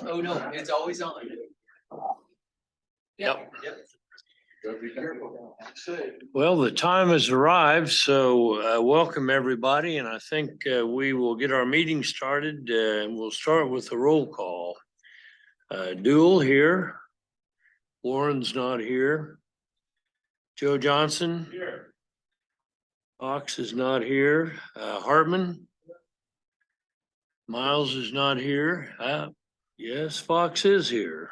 Oh, no, it's always on. Yep. Well, the time has arrived, so welcome everybody, and I think we will get our meeting started, and we'll start with the roll call. Duell here. Warren's not here. Joe Johnson. Here. Fox is not here. Hartman. Miles is not here. Yes, Fox is here.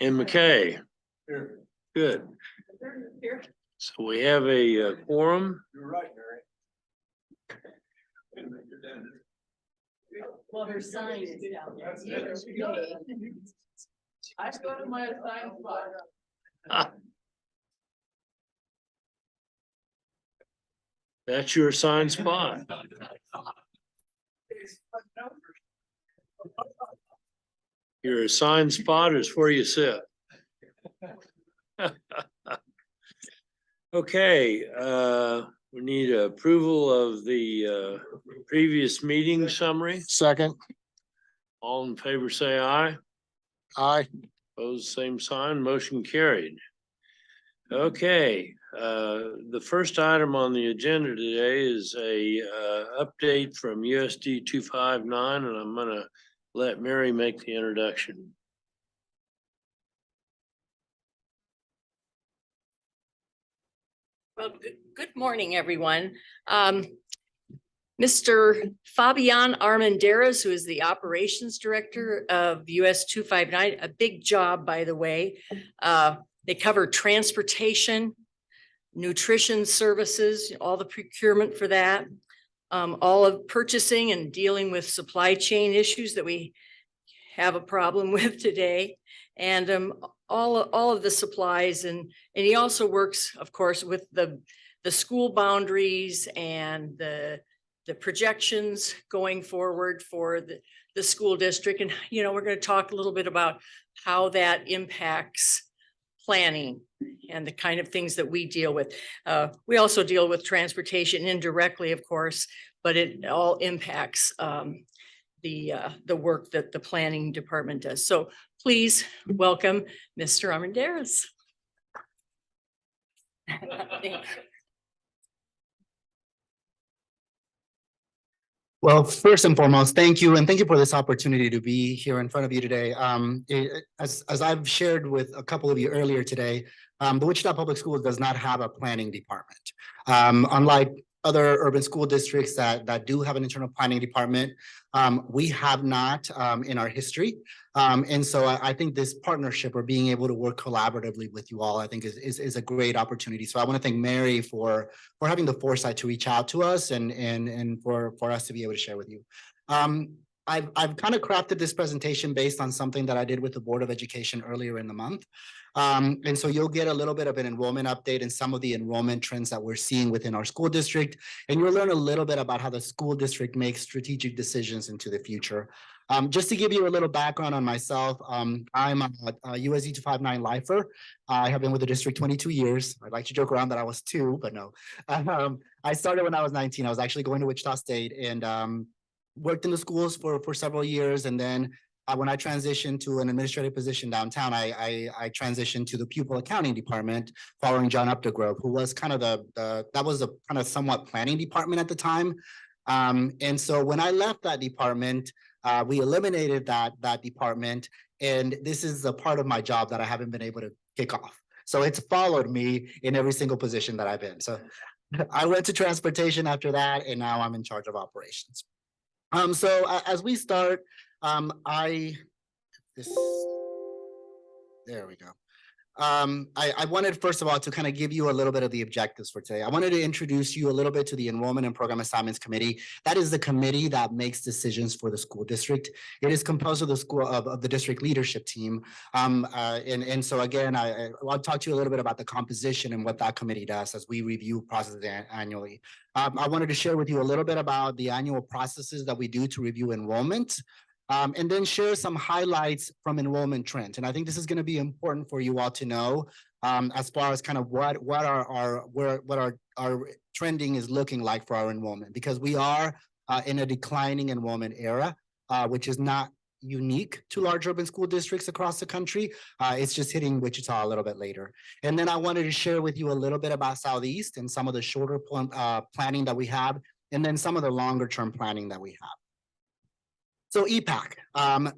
And McKay. Here. Good. So we have a quorum. You're right, Mary. Well, her sign is down there. I go to my assigned spot. That's your assigned spot. Your assigned spot is where you sit. Okay, we need approval of the previous meeting summary. Second. All in favor, say aye. Aye. Opposed, same sign, motion carried. Okay, the first item on the agenda today is a update from USD 259, and I'm gonna let Mary make the introduction. Well, good morning, everyone. Mr. Fabian Armendariz, who is the operations director of US 259, a big job, by the way. They cover transportation, nutrition services, all the procurement for that, all of purchasing and dealing with supply chain issues that we have a problem with today, and all of the supplies, and he also works, of course, with the school boundaries and the projections going forward for the school district. And we're going to talk a little bit about how that impacts planning and the kind of things that we deal with. We also deal with transportation indirectly, of course, but it all impacts the work that the planning department does. So please welcome Mr. Armendariz. Well, first and foremost, thank you. And thank you for this opportunity to be here in front of you today. As I've shared with a couple of you earlier today, the Wichita Public Schools does not have a planning department. Unlike other urban school districts that do have an internal planning department, we have not in our history. And so I think this partnership or being able to work collaboratively with you all, I think is a great opportunity. So I want to thank Mary for having the foresight to reach out to us and for us to be able to share with you. I've kind of crafted this presentation based on something that I did with the Board of Education earlier in the month. And so you'll get a little bit of an enrollment update and some of the enrollment trends that we're seeing within our school district. And you'll learn a little bit about how the school district makes strategic decisions into the future. Just to give you a little background on myself, I'm a USD 259 lifer. I have been with the district 22 years. I'd like to joke around that I was 2, but no. I started when I was 19. I was actually going to Wichita State and worked in the schools for several years. And then when I transitioned to an administrative position downtown, I transitioned to the pupil accounting department following John Updegrove, who was kind of that was a kind of somewhat planning department at the time. And so when I left that department, we eliminated that department. And this is a part of my job that I haven't been able to kick off. So it's followed me in every single position that I've been. So I went to transportation after that, and now I'm in charge of operations. So as we start, there we go. I wanted, first of all, to kind of give you a little bit of the objectives for today. I wanted to introduce you a little bit to the Enrollment and Program Assignments Committee. That is the committee that makes decisions for the school district. It is composed of the district leadership team. And so again, I'll talk to you a little bit about the composition and what that committee does as we review processes annually. I wanted to share with you a little bit about the annual processes that we do to review enrollment. And then share some highlights from enrollment trends. And I think this is going to be important for you all to know as far as kind of what our trending is looking like for our enrollment, because we are in a declining enrollment era, which is not unique to large urban school districts across the country. It's just hitting Wichita a little bit later. And then I wanted to share with you a little bit about Southeast and some of the shorter planning that we have, and then some of the longer term planning that we have. So EPAC,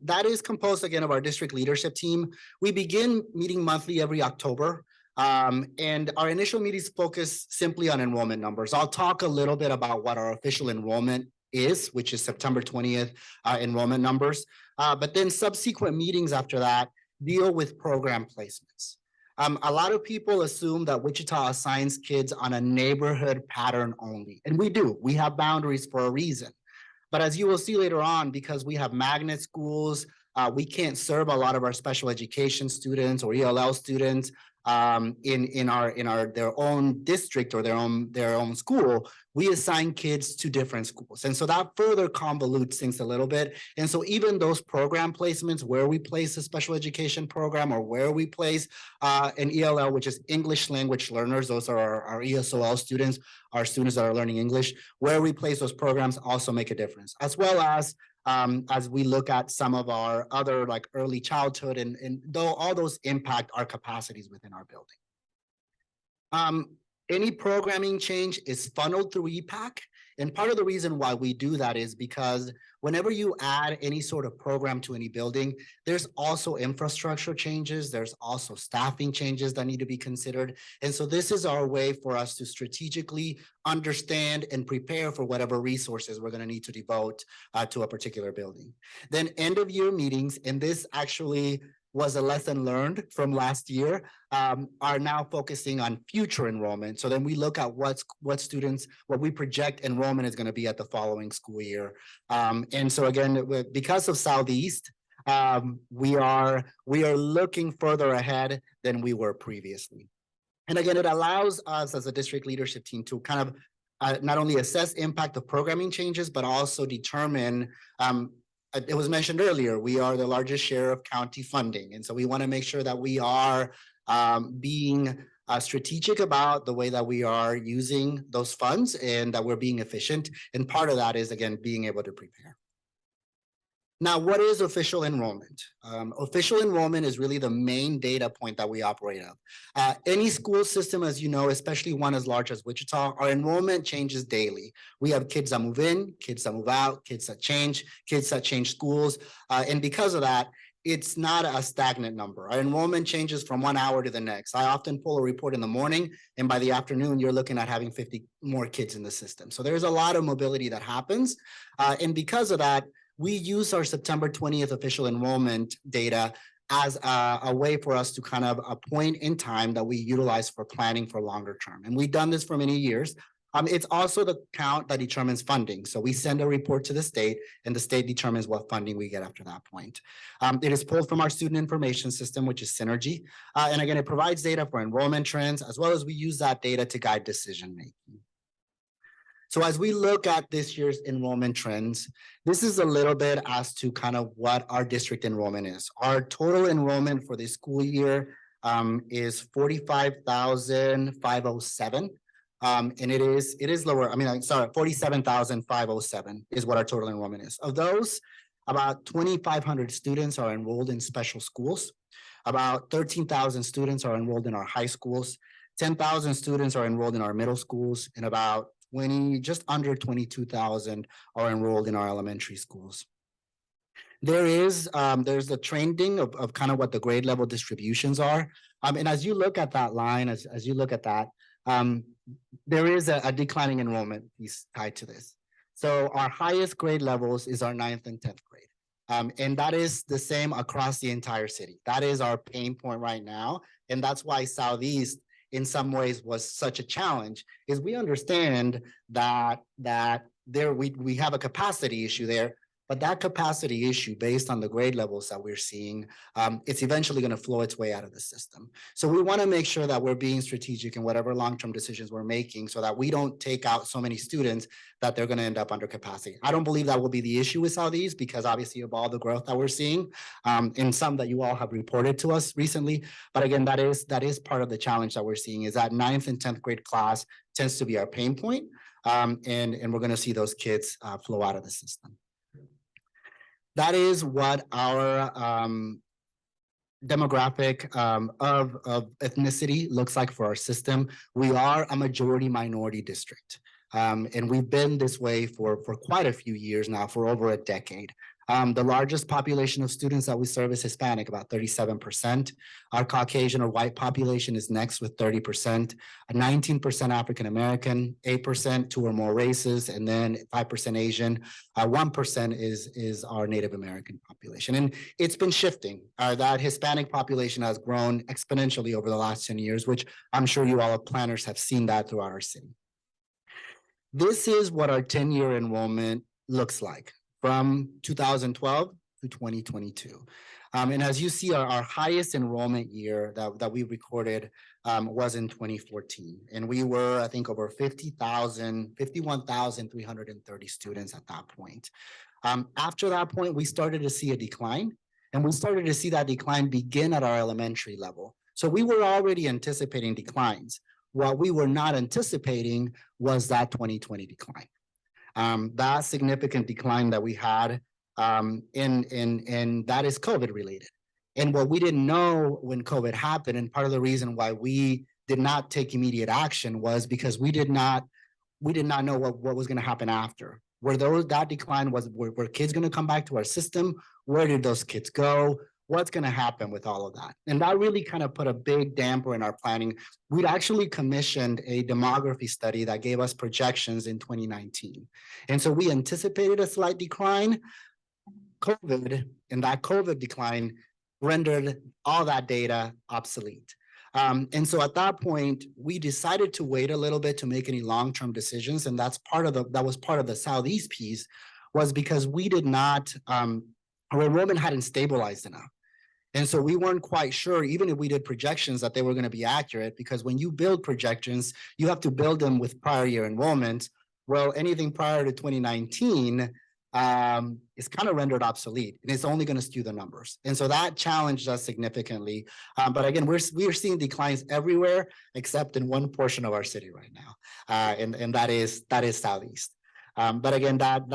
that is composed again of our district leadership team. We begin meeting monthly every October, and our initial meetings focus simply on enrollment numbers. I'll talk a little bit about what our official enrollment is, which is September 20th enrollment numbers. But then subsequent meetings after that deal with program placements. A lot of people assume that Wichita assigns kids on a neighborhood pattern only, and we do. We have boundaries for a reason. But as you will see later on, because we have magnet schools, we can't serve a lot of our special education students or ELL students in their own district or their own school. We assign kids to different schools, and so that further convolutes things a little bit. And so even those program placements, where we place a special education program or where we place an ELL, which is English language learners, those are our ESOL students, our students that are learning English, where we place those programs also make a difference, as well as we look at some of our other like early childhood and though all those impact our capacities within our building. Any programming change is funneled through EPAC. And part of the reason why we do that is because whenever you add any sort of program to any building, there's also infrastructure changes. There's also staffing changes that need to be considered. And so this is our way for us to strategically understand and prepare for whatever resources we're going to need to devote to a particular building. Then end of year meetings, and this actually was a lesson learned from last year, are now focusing on future enrollment. So then we look at what we project enrollment is going to be at the following school year. And so again, because of Southeast, we are looking further ahead than we were previously. And again, it allows us as a district leadership team to kind of not only assess impact of programming changes, but also determine it was mentioned earlier, we are the largest share of county funding. And so we want to make sure that we are being strategic about the way that we are using those funds and that we're being efficient. And part of that is, again, being able to prepare. Now, what is official enrollment? Official enrollment is really the main data point that we operate on. Any school system, as you know, especially one as large as Wichita, our enrollment changes daily. We have kids that move in, kids that move out, kids that change schools. And because of that, it's not a stagnant number. Our enrollment changes from 1 hour to the next. I often pull a report in the morning, and by the afternoon, you're looking at having 50 more kids in the system. So there's a lot of mobility that happens. And because of that, we use our September 20th official enrollment data as a way for us to kind of a point in time that we utilize for planning for longer term. And we've done this for many years. It's also the count that determines funding. So we send a report to the state and the state determines what funding we get after that point. It is pulled from our student information system, which is Synergy. And again, it provides data for enrollment trends, as well as we use that data to guide decision-making. So as we look at this year's enrollment trends, this is a little bit as to kind of what our district enrollment is. Our total enrollment for the school year is 45,507. And it is lower. I mean, I'm sorry, 47,507 is what our total enrollment is. Of those, about 2,500 students are enrolled in special schools. About 13,000 students are enrolled in our high schools. 10,000 students are enrolled in our middle schools, and about just under 22,000 are enrolled in our elementary schools. There's the trending of kind of what the grade level distributions are. And as you look at that line, as you look at that, there is a declining enrollment piece tied to this. So our highest grade levels is our 9th and 10th grade. And that is the same across the entire city. That is our pain point right now. And that's why Southeast in some ways was such a challenge, is we understand that there we have a capacity issue there, but that capacity issue based on the grade levels that we're seeing, it's eventually going to flow its way out of the system. So we want to make sure that we're being strategic in whatever long-term decisions we're making so that we don't take out so many students that they're going to end up under capacity. I don't believe that will be the issue with Southeast because obviously of all the growth that we're seeing, and some that you all have reported to us recently. But again, that is part of the challenge that we're seeing, is that 9th and 10th grade class tends to be our pain point. And we're going to see those kids flow out of the system. That is what our demographic of ethnicity looks like for our system. We are a majority minority district. And we've been this way for quite a few years now, for over a decade. The largest population of students that we serve is Hispanic, about 37%. Our Caucasian or white population is next with 30%, 19% African-American, 8% two or more races, and then 5% Asian. 1% is our Native American population. And it's been shifting. That Hispanic population has grown exponentially over the last 10 years, which I'm sure you all planners have seen that throughout our city. This is what our 10-year enrollment looks like from 2012 to 2022. And as you see, our highest enrollment year that we recorded was in 2014. And we were, I think, over 51,330 students at that point. After that point, we started to see a decline, and we started to see that decline begin at our elementary level. So we were already anticipating declines. What we were not anticipating was that 2020 decline. That significant decline that we had, and that is COVID related. And what we didn't know when COVID happened, and part of the reason why we did not take immediate action was because we did not know what was going to happen after. That decline were kids going to come back to our system? Where did those kids go? What's going to happen with all of that? And that really kind of put a big damper in our planning. We'd actually commissioned a demography study that gave us projections in 2019. And so we anticipated a slight decline. COVID, and that COVID decline rendered all that data obsolete. And so at that point, we decided to wait a little bit to make any long-term decisions. And that was part of the Southeast piece, was because we did not, our enrollment hadn't stabilized enough. And so we weren't quite sure, even if we did projections, that they were going to be accurate, because when you build projections, you have to build them with prior year enrollment. Well, anything prior to 2019 is kind of rendered obsolete, and it's only going to skew the numbers. And so that challenged us significantly. But again, we are seeing declines everywhere except in one portion of our city right now, and that is Southeast. But again, that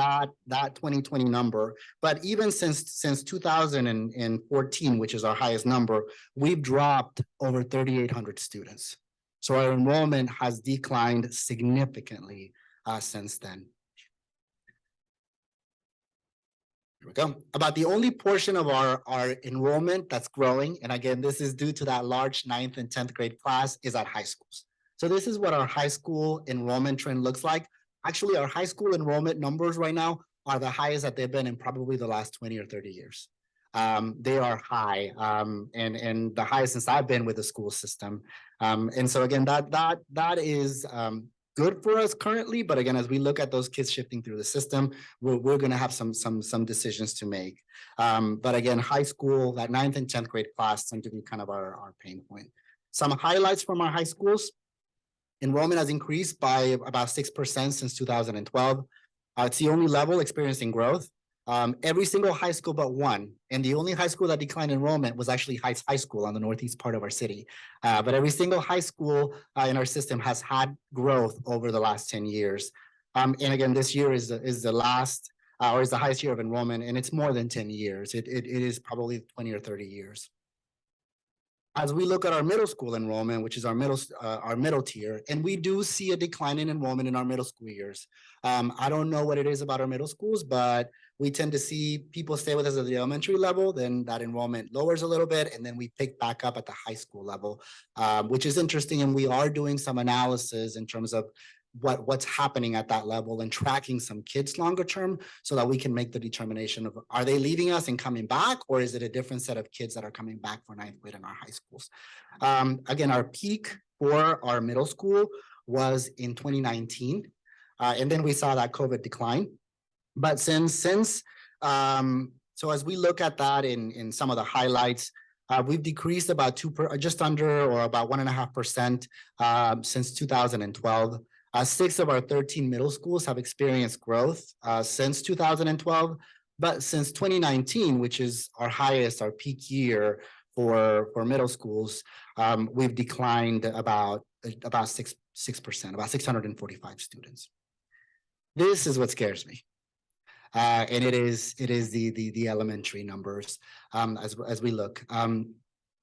2020 number, but even since 2014, which is our highest number, we've dropped over 3,800 students. So our enrollment has declined significantly since then. Here we go. About the only portion of our enrollment that's growing, and again, this is due to that large 9th and 10th grade class, is at high schools. So this is what our high school enrollment trend looks like. Actually, our high school enrollment numbers right now are the highest that they've been in probably the last 20 or 30 years. They are high, and the highest since I've been with the school system. And so again, that is good for us currently, but again, as we look at those kids shifting through the system, we're gonna have some decisions to make. But again, high school, that 9th and 10th grade class tend to be kind of our pain point. Some highlights from our high schools. Enrollment has increased by about 6% since 2012. It's the only level experiencing growth. Every single high school but one, and the only high school that declined enrollment was actually Heights High School on the northeast part of our city. But every single high school in our system has had growth over the last 10 years. And again, this year is the last or is the highest year of enrollment, and it's more than 10 years. It is probably 20 or 30 years. As we look at our middle school enrollment, which is our middle tier, and we do see a decline in enrollment in our middle school years. I don't know what it is about our middle schools, but we tend to see people stay with us at the elementary level, then that enrollment lowers a little bit, and then we pick back up at the high school level, which is interesting. And we are doing some analysis in terms of what's happening at that level and tracking some kids longer term so that we can make the determination of, are they leaving us and coming back, or is it a different set of kids that are coming back for 9th grade in our high schools? Again, our peak for our middle school was in 2019. And then we saw that COVID decline. But since so as we look at that in some of the highlights, we've decreased about just under or about 1.5% since 2012. 6 of our 13 middle schools have experienced growth since 2012, but since 2019, which is our highest, our peak year for middle schools, we've declined about 6%, about 645 students. This is what scares me. And it is the elementary numbers as we look.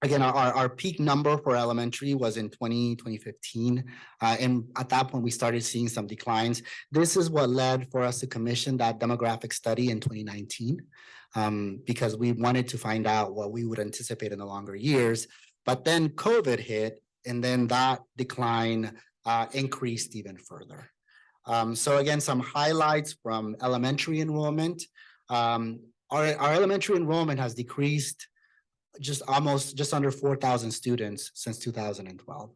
Again, our peak number for elementary was in 2015. And at that point, we started seeing some declines. This is what led for us to commission that demographic study in 2019, because we wanted to find out what we would anticipate in the longer years. But then COVID hit, and then that decline increased even further. So again, some highlights from elementary enrollment. Our elementary enrollment has decreased just under 4,000 students since 2012,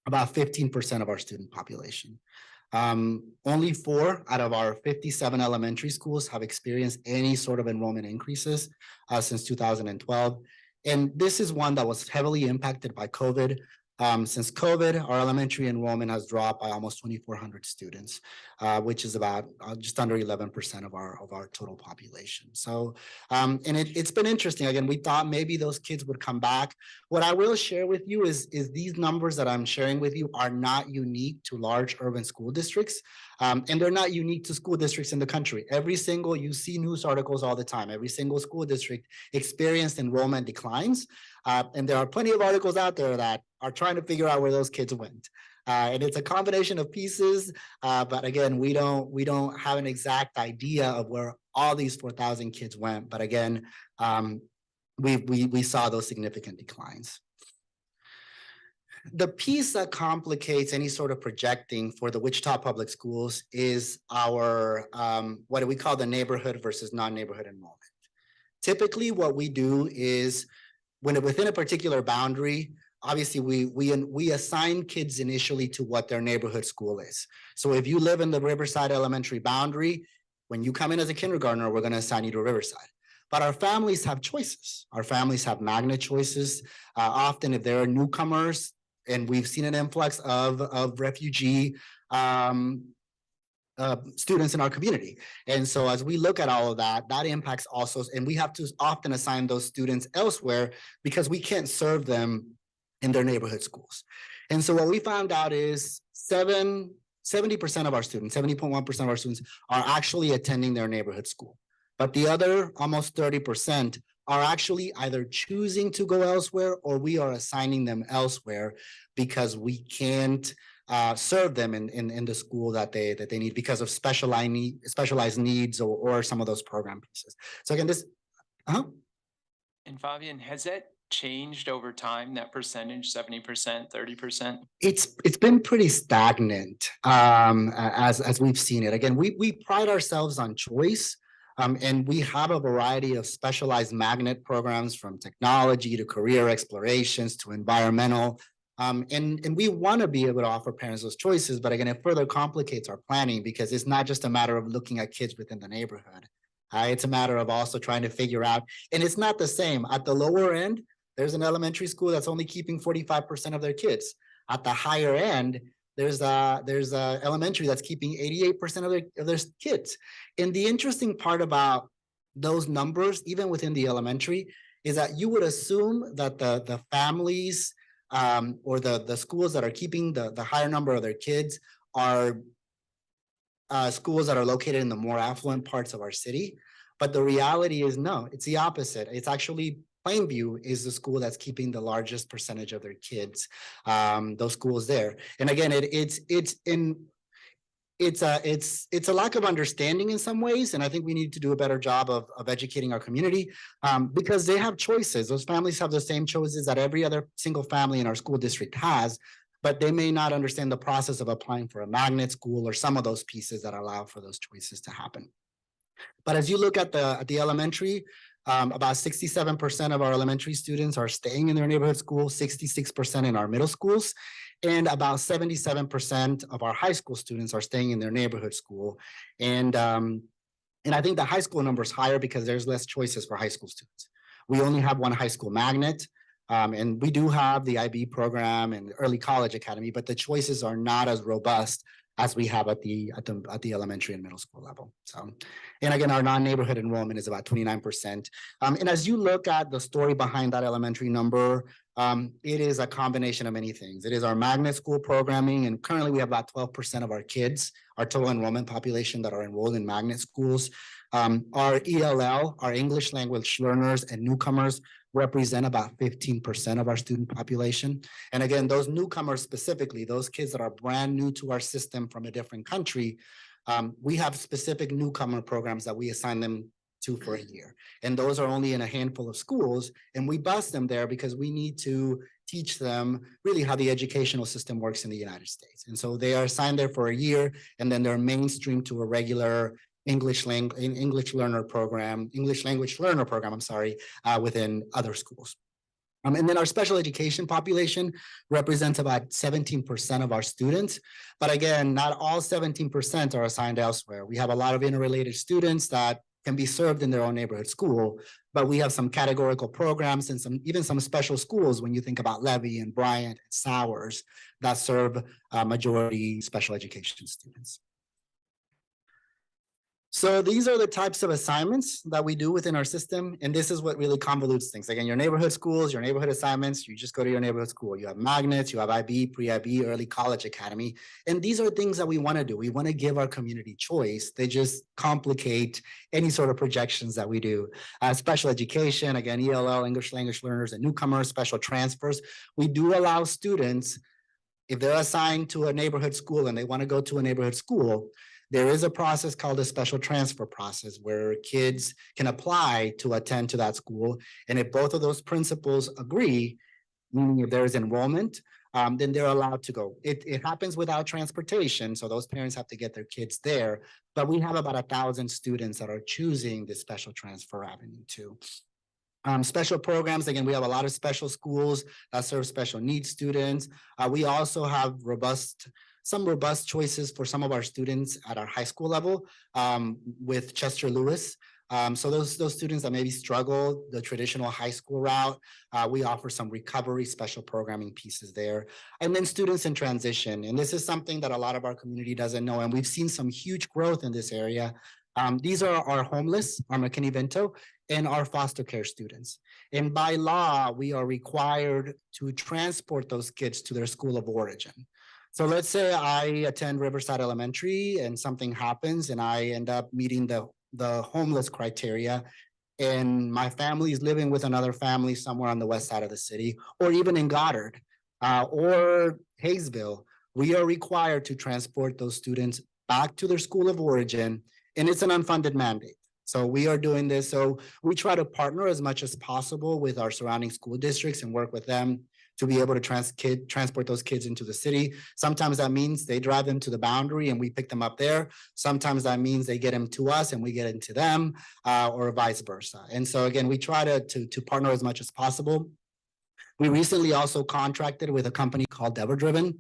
about 15% of our student population. Only 4 out of our 57 elementary schools have experienced any sort of enrollment increases since 2012. And this is one that was heavily impacted by COVID. Since COVID, our elementary enrollment has dropped by almost 2,400 students, which is about just under 11% of our total population. So, and it's been interesting. Again, we thought maybe those kids would come back. What I will share with you is these numbers that I'm sharing with you are not unique to large urban school districts. And they're not unique to school districts in the country. You see news articles all the time. Every single school district experienced enrollment declines. And there are plenty of articles out there that are trying to figure out where those kids went. And it's a combination of pieces. But again, we don't have an exact idea of where all these 4,000 kids went. But again, we saw those significant declines. The piece that complicates any sort of projecting for the Wichita Public Schools is our, what do we call the neighborhood versus non-neighborhood enrollment. Typically, what we do is within a particular boundary, obviously we assign kids initially to what their neighborhood school is. So if you live in the Riverside Elementary boundary, when you come in as a kindergartner, we're going to assign you to Riverside. But our families have choices. Our families have magnet choices. Often if there are newcomers, and we've seen an influx of refugee students in our community. And so as we look at all of that, that impacts also, and we have to often assign those students elsewhere because we can't serve them in their neighborhood schools. And so what we found out is 70% of our students, 70.1% of our students are actually attending their neighborhood school. But the other almost 30% are actually either choosing to go elsewhere or we are assigning them elsewhere because we can't serve them in the school that they need because of specialized needs or some of those program pieces. So again, this. And Fabian, has that changed over time, that percentage, 70%, 30%? It's been pretty stagnant as we've seen it. Again, we pride ourselves on choice. And we have a variety of specialized magnet programs from technology to career explorations to environmental And we want to be able to offer parents those choices, but again, it further complicates our planning because it's not just a matter of looking at kids within the neighborhood. It's a matter of also trying to figure out, and it's not the same. At the lower end, there's an elementary school that's only keeping 45% of their kids. At the higher end, there's a elementary that's keeping 88% of their kids. And the interesting part about those numbers, even within the elementary, is that you would assume that the families or the schools that are keeping the higher number of their kids are schools that are located in the more affluent parts of our city. But the reality is no, it's the opposite. It's actually Plainview is the school that's keeping the largest percentage of their kids, those schools there. And again, it's a lack of understanding in some ways. And I think we need to do a better job of educating our community because they have choices. Those families have the same choices that every other single family in our school district has, but they may not understand the process of applying for a magnet school or some of those pieces that allow for those choices to happen. But as you look at the elementary, about 67% of our elementary students are staying in their neighborhood school, 66% in our middle schools, and about 77% of our high school students are staying in their neighborhood school. And I think the high school number is higher because there's less choices for high school students. We only have one high school magnet, and we do have the IB program and early college academy, but the choices are not as robust as we have at the elementary and middle school level. So, and again, our non-neighborhood enrollment is about 29%. And as you look at the story behind that elementary number, it is a combination of many things. It is our magnet school programming, and currently we have about 12% of our kids, our total enrollment population, that are enrolled in magnet schools. Our ELL, our English language learners and newcomers, represent about 15% of our student population. And again, those newcomers specifically, those kids that are brand new to our system from a different country, we have specific newcomer programs that we assign them to for a year. And those are only in a handful of schools. And we bus them there because we need to teach them really how the educational system works in the United States. And so they are assigned there for a year, and then they're mainstreamed to a regular English language learner program, within other schools. And then our special education population represents about 17% of our students. But again, not all 17% are assigned elsewhere. We have a lot of interrelated students that can be served in their own neighborhood school, but we have some categorical programs and even some special schools when you think about Levy and Bryant and Sowers that serve majority special education students. So these are the types of assignments that we do within our system. And this is what really convolutes things. Again, your neighborhood schools, your neighborhood assignments, you just go to your neighborhood school. You have magnets, you have IB, pre-IB, early college academy. And these are things that we want to do. We want to give our community choice. They just complicate any sort of projections that we do. Special education, again, ELL, English language learners and newcomers, special transfers. We do allow students, if they're assigned to a neighborhood school and they want to go to a neighborhood school, there is a process called a special transfer process where kids can apply to attend to that school. And if both of those principals agree, meaning if there is enrollment, then they're allowed to go. It happens without transportation, so those parents have to get their kids there. But we have about 1,000 students that are choosing this special transfer avenue too. Special programs, again, we have a lot of special schools that serve special needs students. We also have some robust choices for some of our students at our high school level with Chester Lewis. So those students that maybe struggle the traditional high school route, we offer some recovery special programming pieces there. And then students in transition. And this is something that a lot of our community doesn't know. And we've seen some huge growth in this area. These are our homeless, our McKinney-Vento, and our foster care students. And by law, we are required to transport those kids to their school of origin. So let's say I attend Riverside Elementary and something happens and I end up meeting the homeless criteria, and my family is living with another family somewhere on the west side of the city, or even in Goddard or Hayesville. We are required to transport those students back to their school of origin, and it's an unfunded mandate. So we are doing this. So we try to partner as much as possible with our surrounding school districts and work with them to be able to transport those kids into the city. Sometimes that means they drive them to the boundary and we pick them up there. Sometimes that means they get them to us and we get into them, or vice versa. And so again, we try to partner as much as possible. We recently also contracted with a company called EverDriven,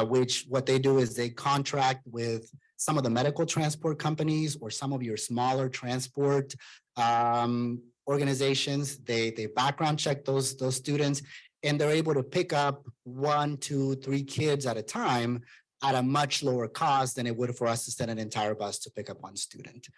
which what they do is they contract with some of the medical transport companies or some of your smaller transport organizations. They background check those students, and they're able to pick up 1, 2, 3 kids at a time at a much lower cost than it would for us to send an entire bus to pick up one student.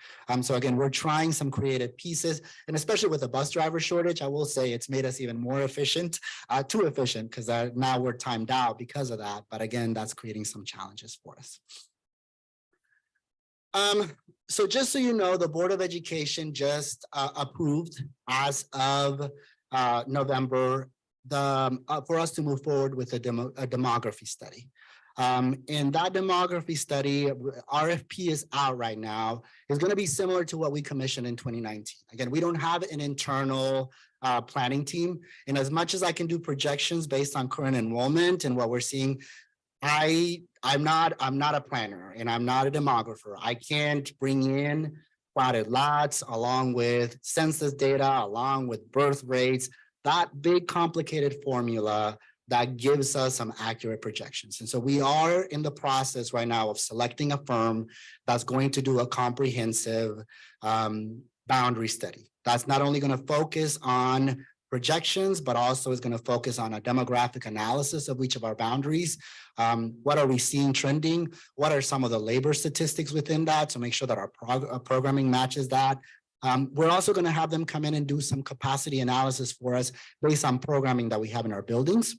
So again, we're trying some creative pieces, and especially with the bus driver shortage, I will say it's made us even more efficient, too efficient, because now we're timed out because of that. But again, that's creating some challenges for us. So just so you know, the Board of Education just approved as of November for us to move forward with a demography study. And that demography study, RFP is out right now, is going to be similar to what we commissioned in 2019. Again, we don't have an internal planning team. And as much as I can do projections based on current enrollment and what we're seeing, I'm not a planner and I'm not a demographer. I can't bring in plotted lots along with census data, along with birth rates, that big complicated formula that gives us some accurate projections. And so we are in the process right now of selecting a firm that's going to do a comprehensive boundary study. That's not only going to focus on projections, but also is going to focus on a demographic analysis of each of our boundaries. What are we seeing trending? What are some of the labor statistics within that to make sure that our programming matches that? We're also going to have them come in and do some capacity analysis for us based on programming that we have in our buildings.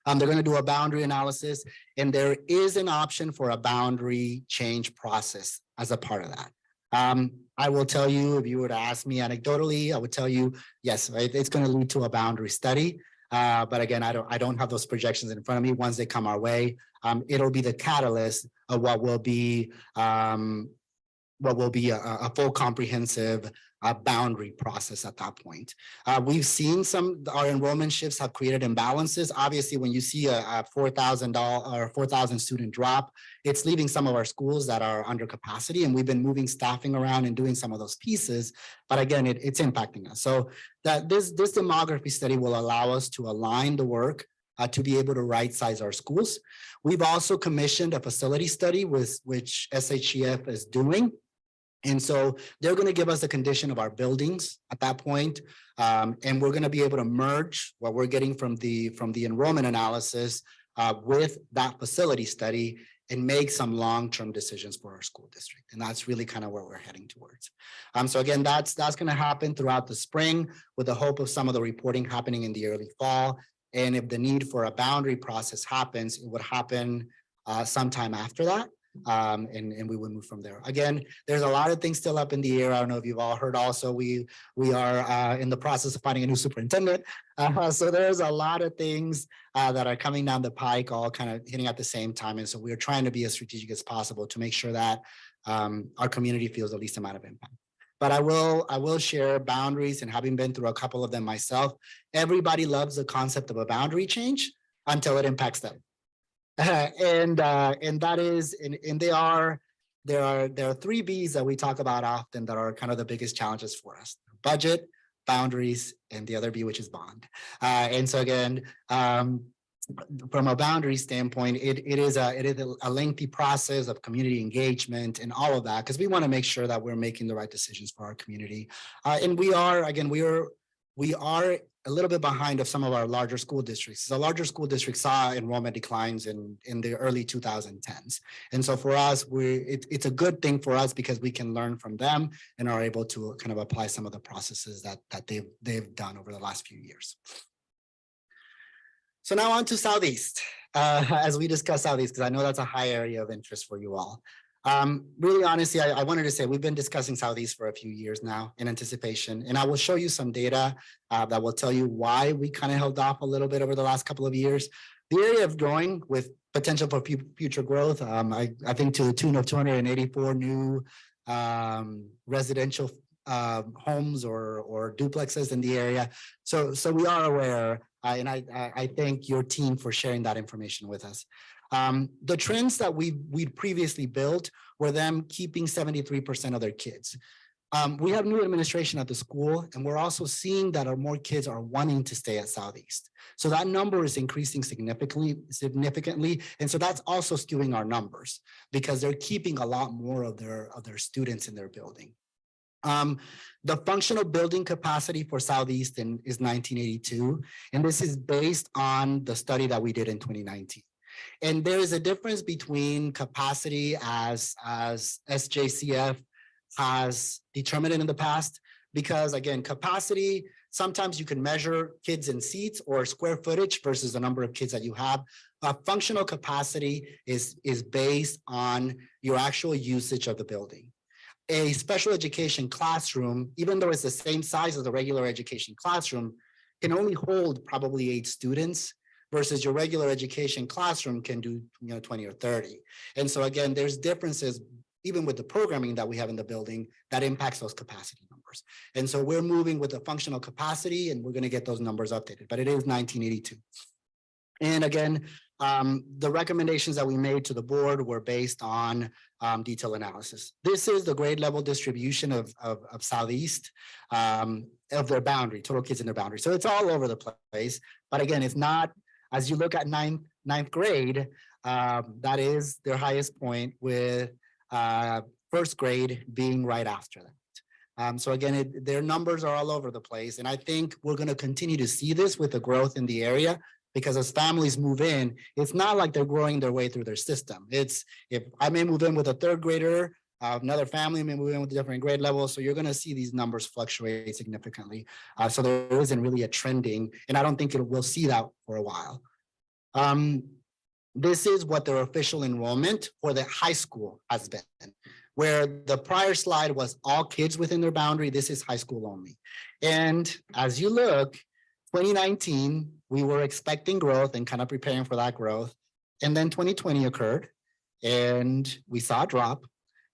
They're going to do a boundary analysis, and there is an option for a boundary change process as a part of that. I will tell you, if you were to ask me anecdotally, I would tell you, yes, right, it's going to lead to a boundary study. But again, I don't have those projections in front of me. Once they come our way, it'll be the catalyst of what will be a full comprehensive boundary process at that point. We've seen our enrollment shifts have created imbalances. Obviously, when you see a $4,000 or 4,000 student drop, it's leaving some of our schools that are under capacity, and we've been moving staffing around and doing some of those pieces. But again, it's impacting us. So that this demography study will allow us to align the work to be able to right size our schools. We've also commissioned a facility study which SHEF is doing. And so they're going to give us the condition of our buildings at that point. And we're going to be able to merge what we're getting from the enrollment analysis with that facility study and make some long-term decisions for our school district. And that's really kind of where we're heading towards. So again, that's going to happen throughout the spring with the hope of some of the reporting happening in the early fall. And if the need for a boundary process happens, it would happen sometime after that. And we would move from there. Again, there's a lot of things still up in the air. I don't know if you've all heard also, we are in the process of finding a new superintendent. So there's a lot of things that are coming down the pike, all kind of hitting at the same time. And so we're trying to be as strategic as possible to make sure that our community feels the least amount of impact. But I will share boundaries, and having been through a couple of them myself, everybody loves the concept of a boundary change until it impacts them. And that is, and there are 3 B's that we talk about often that are kind of the biggest challenges for us: budget, boundaries, and the other B, which is bond. And so again, from a boundary standpoint, it is a lengthy process of community engagement and all of that, because we want to make sure that we're making the right decisions for our community. And we are a little bit behind of some of our larger school districts. The larger school districts saw enrollment declines in the early 2010s. And so for us, it's a good thing for us because we can learn from them and are able to kind of apply some of the processes that they've done over the last few years. So now on to Southeast, as we discuss Southeast, because I know that's a high area of interest for you all. Really, honestly, I wanted to say we've been discussing Southeast for a few years now in anticipation, and I will show you some data that will tell you why we kind of held off a little bit over the last couple of years. The area of growing with potential for future growth, I think to the tune of 284 new residential homes or duplexes in the area. So we are aware, and I thank your team for sharing that information with us. The trends that we'd previously built were them keeping 73% of their kids. We have new administration at the school, and we're also seeing that more kids are wanting to stay at Southeast. So that number is increasing significantly. And so that's also skewing our numbers because they're keeping a lot more of their students in their building. The functional building capacity for Southeast is 1982, and this is based on the study that we did in 2019. And there is a difference between capacity as SJCF has determined it in the past, because again, capacity, sometimes you can measure kids in seats or square footage versus the number of kids that you have. Functional capacity is based on your actual usage of the building. A special education classroom, even though it's the same size as a regular education classroom, can only hold probably 8 students versus your regular education classroom can do 20 or 30. And so again, there's differences even with the programming that we have in the building that impacts those capacity numbers. And so we're moving with the functional capacity and we're going to get those numbers updated, but it is 1982. And again, the recommendations that we made to the board were based on detailed analysis. This is the grade level distribution of Southeast, of their boundary, total kids in their boundary. So it's all over the place. But again, it's not, as you look at ninth grade, that is their highest point, with first grade being right after that. So again, their numbers are all over the place. And I think we're going to continue to see this with the growth in the area, because as families move in, it's not like they're growing their way through their system. It's, if I may move in with a 3rd grader, another family may move in with a different grade level. So you're going to see these numbers fluctuate significantly. So there isn't really a trending, and I don't think we'll see that for a while. This is what their official enrollment for the high school has been, where the prior slide was all kids within their boundary. This is high school only. And as you look, 2019, we were expecting growth and kind of preparing for that growth. And then 2020 occurred and we saw a drop.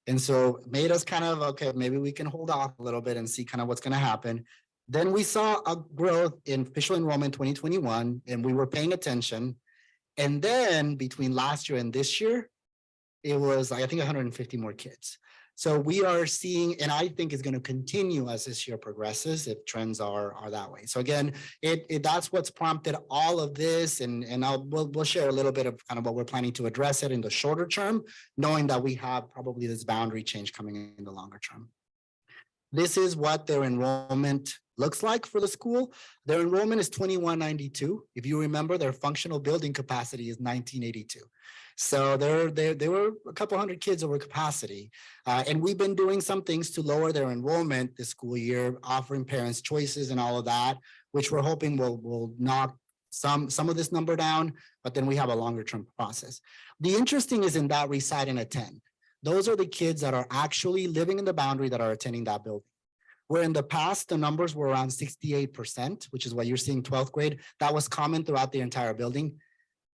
And so it made us kind of, okay, maybe we can hold off a little bit and see kind of what's going to happen. Then we saw a growth in official enrollment 2021, and we were paying attention. And then between last year and this year, it was, I think, 150 more kids. So we are seeing, and I think it's going to continue as this year progresses if trends are that way. So again, that's what's prompted all of this, and we'll share a little bit of kind of what we're planning to address it in the shorter term, knowing that we have probably this boundary change coming in the longer term. This is what their enrollment looks like for the school. Their enrollment is 2192. If you remember, their functional building capacity is 1982. So they were a couple hundred kids over capacity. And we've been doing some things to lower their enrollment this school year, offering parents choices and all of that, which we're hoping will knock some of this number down, but then we have a longer term process. The interesting is in that recite and attend. Those are the kids that are actually living in the boundary that are attending that building. Where in the past, the numbers were around 68%, which is what you're seeing 12th grade. That was common throughout the entire building.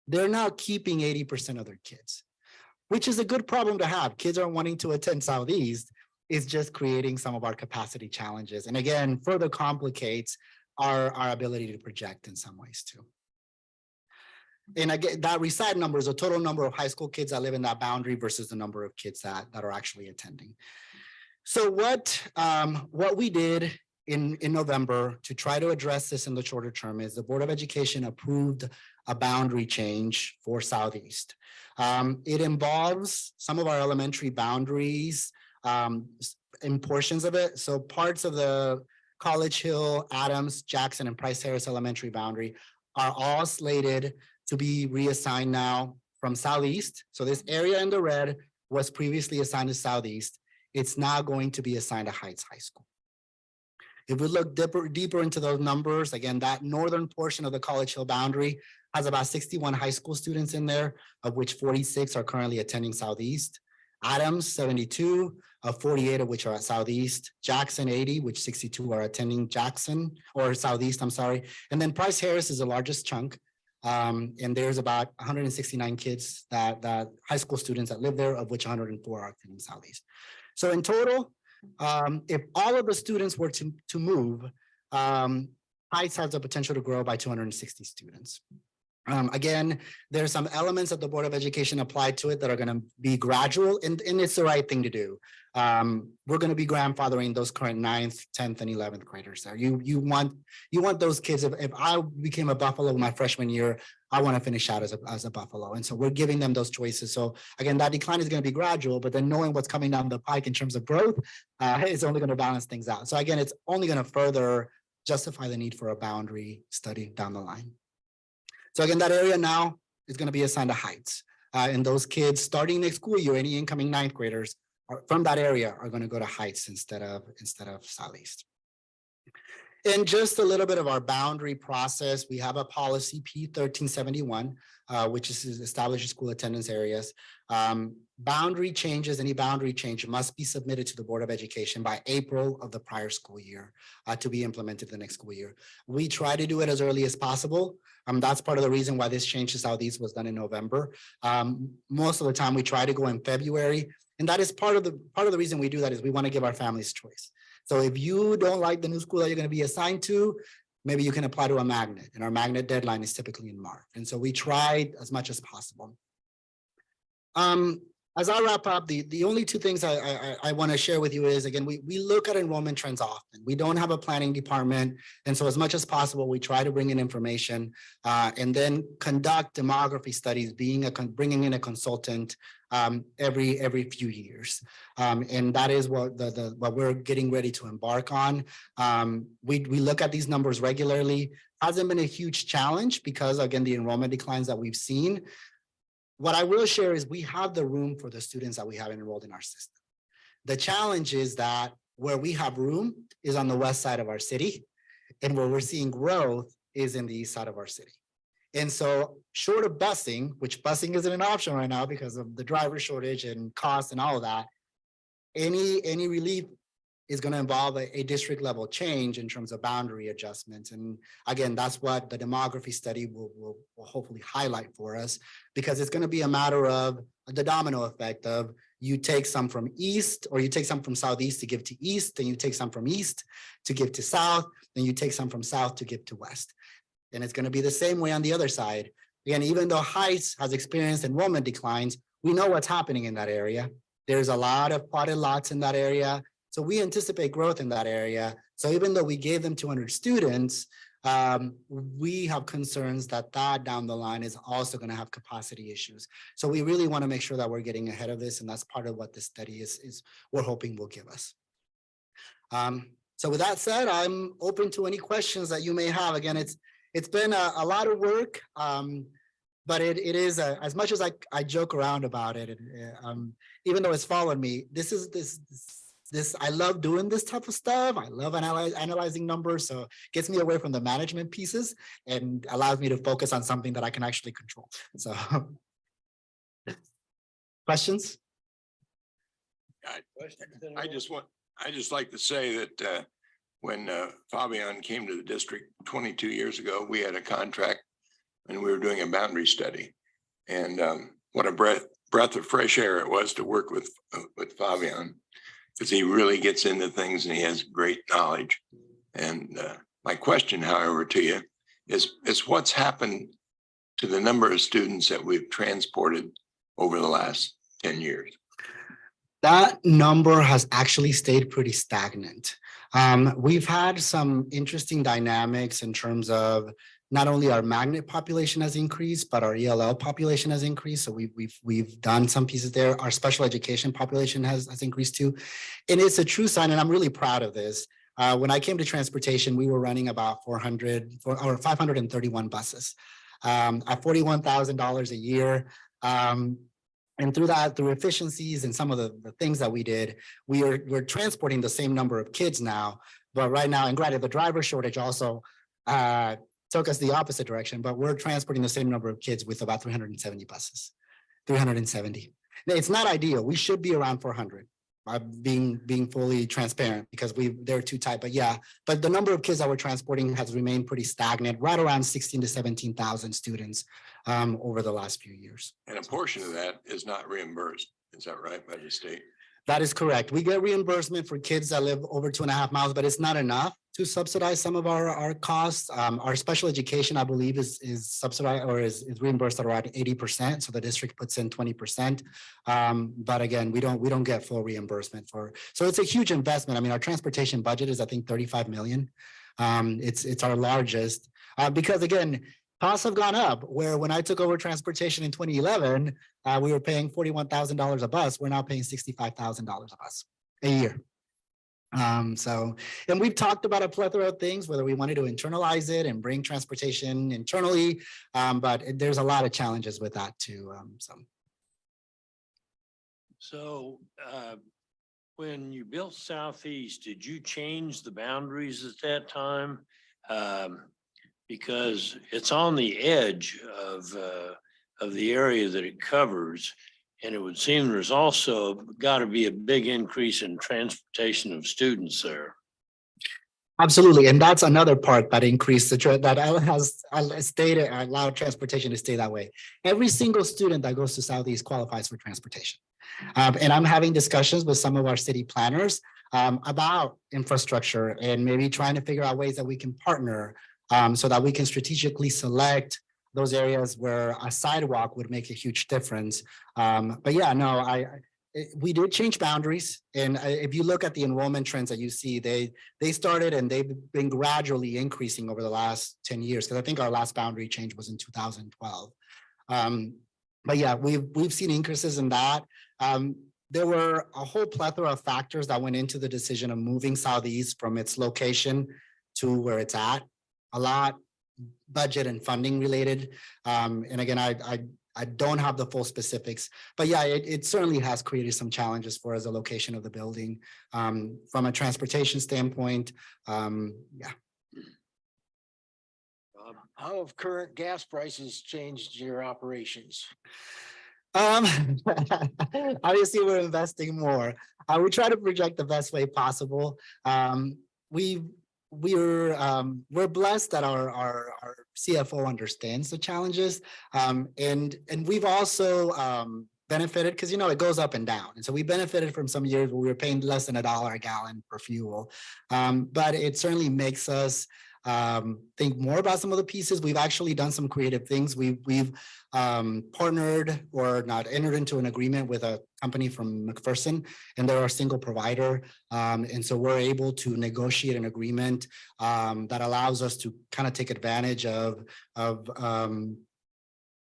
They're now keeping 80% of their kids, which is a good problem to have. Kids are wanting to attend Southeast. It's just creating some of our capacity challenges. And again, further complicates our ability to project in some ways too. And again, that recite number is a total number of high school kids that live in that boundary versus the number of kids that are actually attending. So what we did in November to try to address this in the shorter term is the Board of Education approved a boundary change for Southeast. It involves some of our elementary boundaries in portions of it. So parts of the College Hill, Adams, Jackson, and Price Harris elementary boundary are all slated to be reassigned now from Southeast. So this area in the red was previously assigned to Southeast. It's now going to be assigned to Heights High School. If we look deeper into those numbers, again, that northern portion of the College Hill boundary has about 61 high school students in there, of which 46 are currently attending Southeast. Adams, 72, 48 of which are at Southeast. Jackson, 80, which 62 are attending Jackson, or Southeast, I'm sorry. And then Price Harris is the largest chunk. And there's about 169 kids that high school students that live there, of which 104 are attending Southeast. So in total, if all of the students were to move, Heights has the potential to grow by 260 students. Again, there's some elements that the Board of Education applied to it that are going to be gradual, and it's the right thing to do. We're going to be grandfathering those current 9th, 10th, and 11th graders there. You want those kids. If I became a Buffalo my freshman year, I want to finish out as a Buffalo. And so we're giving them those choices. So again, that decline is going to be gradual, but then knowing what's coming down the pike in terms of growth is only going to balance things out. So again, it's only going to further justify the need for a boundary study down the line. So again, that area now is going to be assigned to Heights. And those kids starting next school year, any incoming 9th graders from that area are going to go to Heights instead of Southeast. And just a little bit of our boundary process. We have a policy P1371, which is establishes school attendance areas. Boundary changes, any boundary change must be submitted to the Board of Education by April of the prior school year to be implemented the next school year. We try to do it as early as possible. That's part of the reason why this change to Southeast was done in November. Most of the time we try to go in February, and that is part of the reason we do that is we want to give our families choice. So if you don't like the new school that you're going to be assigned to, maybe you can apply to a magnet, and our magnet deadline is typically in March. And so we tried as much as possible. As I wrap up, the only two things I want to share with you is, again, we look at enrollment trends often. We don't have a planning department. And so as much as possible, we try to bring in information and then conduct demography studies, bringing in a consultant every few years. And that is what we're getting ready to embark on. We look at these numbers regularly. Hasn't been a huge challenge because, again, the enrollment declines that we've seen. What I will share is we have the room for the students that we have enrolled in our system. The challenge is that where we have room is on the west side of our city, and where we're seeing growth is in the east side of our city. And so short of busing, which busing isn't an option right now because of the driver shortage and cost and all of that, any relief is going to involve a district level change in terms of boundary adjustments. And again, that's what the demography study will hopefully highlight for us, because it's going to be a matter of the domino effect of you take some from east, or you take some from southeast to give to east, then you take some from east to give to south, then you take some from south to give to west. And it's going to be the same way on the other side. Again, even though Heights has experienced enrollment declines, we know what's happening in that area. There's a lot of plotted lots in that area. So we anticipate growth in that area. So even though we gave them 200 students, we have concerns that down the line is also going to have capacity issues. So we really want to make sure that we're getting ahead of this. And that's part of what this study is we're hoping will give us. So with that said, I'm open to any questions that you may have. Again, it's been a lot of work, but it is as much as I joke around about it. Even though it's followed me, I love doing this type of stuff. I love analyzing numbers. So it gets me away from the management pieces and allows me to focus on something that I can actually control. So questions? I just like to say that when Fabian came to the district 22 years ago, we had a contract and we were doing a boundary study. And what a breath of fresh air it was to work with Fabian, because he really gets into things and he has great knowledge. And my question, however, to you is what's happened to the number of students that we've transported over the last 10 years? That number has actually stayed pretty stagnant. We've had some interesting dynamics in terms of not only our magnet population has increased, but our ELL population has increased. So we've done some pieces there. Our special education population has increased too. And it's a true sign, and I'm really proud of this. When I came to transportation, we were running about 531 buses at $41,000 a year. And through efficiencies and some of the things that we did, we're transporting the same number of kids now. But right now, and granted, the driver shortage also took us the opposite direction, but we're transporting the same number of kids with about 370 buses, 370. It's not ideal. We should be around 400. Being fully transparent, because they're too tight, but yeah. But the number of kids that we're transporting has remained pretty stagnant, right around 16 to 17,000 students over the last few years. And a portion of that is not reimbursed. Is that right, by the state? That is correct. We get reimbursement for kids that live over 2.5 miles, but it's not enough to subsidize some of our costs. Our special education, I believe, is subsidized or is reimbursed at around 80%. So the district puts in 20%. But again, we don't get full reimbursement for. So it's a huge investment. I mean, our transportation budget is, I think, 35 million. It's our largest because again, costs have gone up. Where when I took over transportation in 2011, we were paying $41,000 a bus. We're now paying $65,000 a bus a year. So, and we've talked about a plethora of things, whether we wanted to internalize it and bring transportation internally, but there's a lot of challenges with that too. So when you built Southeast, did you change the boundaries at that time? Because it's on the edge of the area that it covers. And it would seem there's also got to be a big increase in transportation of students there. Absolutely, and that's another part that increased that has stated allowed transportation to stay that way. Every single student that goes to Southeast qualifies for transportation, and I'm having discussions with some of our city planners about infrastructure and maybe trying to figure out ways that we can partner so that we can strategically select those areas where a sidewalk would make a huge difference. But yeah, no, we did change boundaries. And if you look at the enrollment trends that you see, they started and they've been gradually increasing over the last 10 years, because I think our last boundary change was in 2012. But yeah, we've seen increases in that. There were a whole plethora of factors that went into the decision of moving Southeast from its location to where it's at. A lot budget and funding related. And again, I don't have the full specifics, but yeah, it certainly has created some challenges for us, the location of the building. From a transportation standpoint, yeah. How have current gas prices changed your operations? Obviously we're investing more. We try to project the best way possible. We're blessed that our CFO understands the challenges, and we've also benefited because it goes up and down, and so we benefited from some years where we were paying less than $1 a gallon for fuel, but it certainly makes us think more about some of the pieces. We've actually done some creative things. We've partnered or not entered into an agreement with a company from McPherson, and they're our single provider. And so we're able to negotiate an agreement that allows us to kind of take advantage of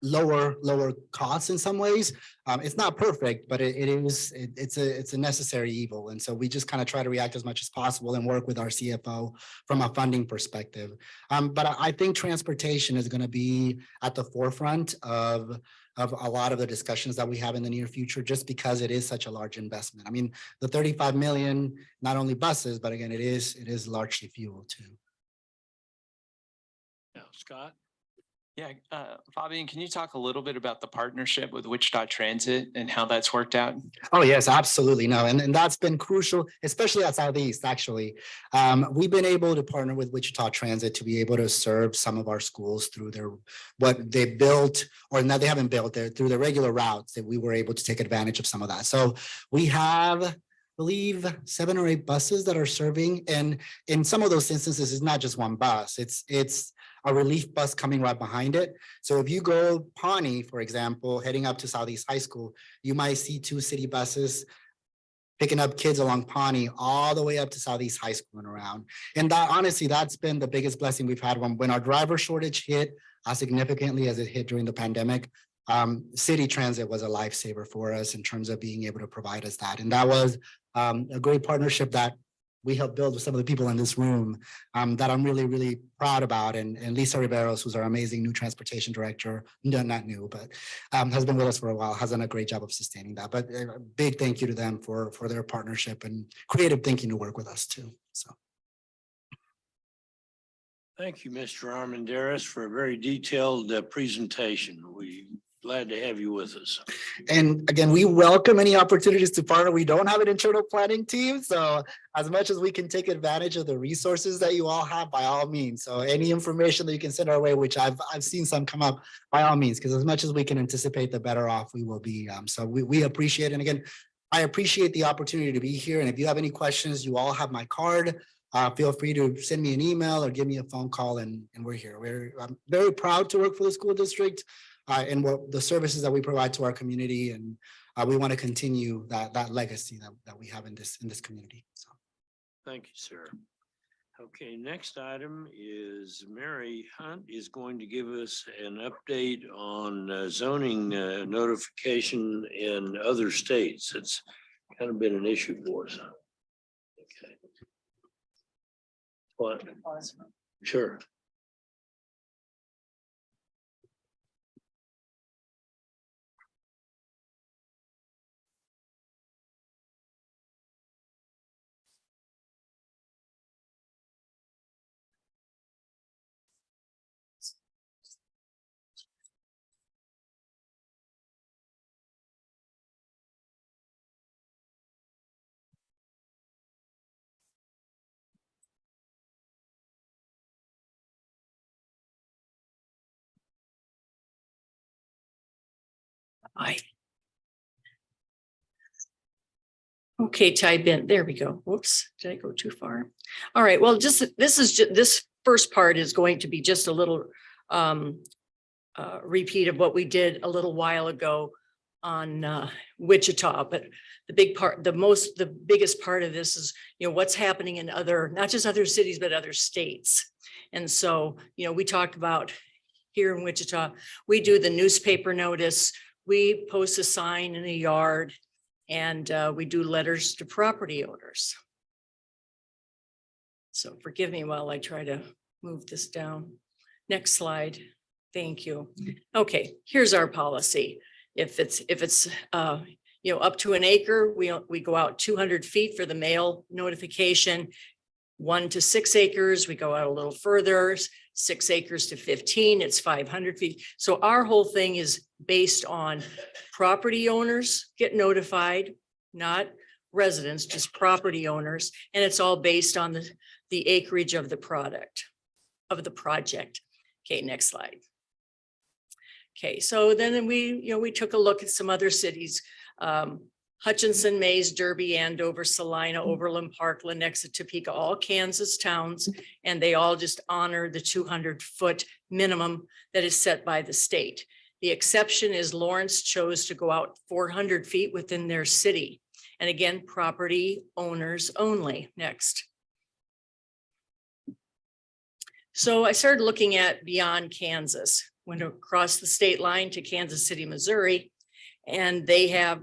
lower costs in some ways. It's not perfect, but it's a necessary evil. And so we just kind of try to react as much as possible and work with our CFO from a funding perspective. But I think transportation is going to be at the forefront of a lot of the discussions that we have in the near future, just because it is such a large investment. I mean, the 35 million, not only buses, but again, it is largely fuel too. Yeah, Scott? Yeah, Fabian, can you talk a little bit about the partnership with Wichita Transit and how that's worked out? Oh, yes, absolutely. No, and that's been crucial, especially at Southeast, actually. We've been able to partner with Wichita Transit to be able to serve some of our schools through what they built, or not, they haven't built there, through the regular routes that we were able to take advantage of some of that. So we have, I believe, 7 or 8 buses that are serving. And in some of those instances, it's not just one bus. It's a relief bus coming right behind it. So if you go Pawnee, for example, heading up to Southeast High School, you might see 2 city buses picking up kids along Pawnee all the way up to Southeast High School and around. And that, honestly, that's been the biggest blessing we've had when our driver shortage hit as significantly as it hit during the pandemic. City Transit was a lifesaver for us in terms of being able to provide us that. And that was a great partnership that we helped build with some of the people in this room that I'm really, really proud about. And Lisa Riveros, who's our amazing new transportation director, not new, but has been with us for a while, has done a great job of sustaining that. But a big thank you to them for their partnership and creative thinking to work with us too. So. Thank you, Mr. Armendariz, for a very detailed presentation. We're glad to have you with us. And again, we welcome any opportunities to partner. We don't have an internal planning team, so as much as we can take advantage of the resources that you all have, by all means. So any information that you can send our way, which I've seen some come up, by all means, because as much as we can anticipate, the better off we will be. So we appreciate it. And again, I appreciate the opportunity to be here. And if you have any questions, you all have my card. Feel free to send me an email or give me a phone call, and we're here. I'm very proud to work for the school district and what the services that we provide to our community. And we want to continue that legacy that we have in this community. So. Thank you, sir. Okay, next item is Mary Hunt is going to give us an update on zoning notification in other states. It's kind of been an issue for us. Okay. What? Sure. Okay, type in, there we go. Whoops, did I go too far? All right, well, this first part is going to be just a little repeat of what we did a little while ago on Wichita, but the biggest part of this is, what's happening in other, not just other cities, but other states. And so, we talked about here in Wichita, we do the newspaper notice, we post a sign in a yard, and we do letters to property owners. So forgive me while I try to move this down. Next slide. Thank you. Okay, here's our policy. If it's up to an acre, we go out 200 feet for the mail notification. 1 to 6 acres, we go out a little further. 6 acres to 15, it's 500 feet. So our whole thing is based on property owners get notified, not residents, just property owners. And it's all based on the acreage of the project. Okay, next slide. Okay, so then we took a look at some other cities. Hutchinson, Mays, Derby, Andover, Salina, Overland Park, Lenexa, Topeka, all Kansas towns, and they all just honor the 200-foot minimum that is set by the state. The exception is Lawrence chose to go out 400 feet within their city. And again, property owners only. Next. So I started looking at beyond Kansas, went across the state line to Kansas City, Missouri, and they have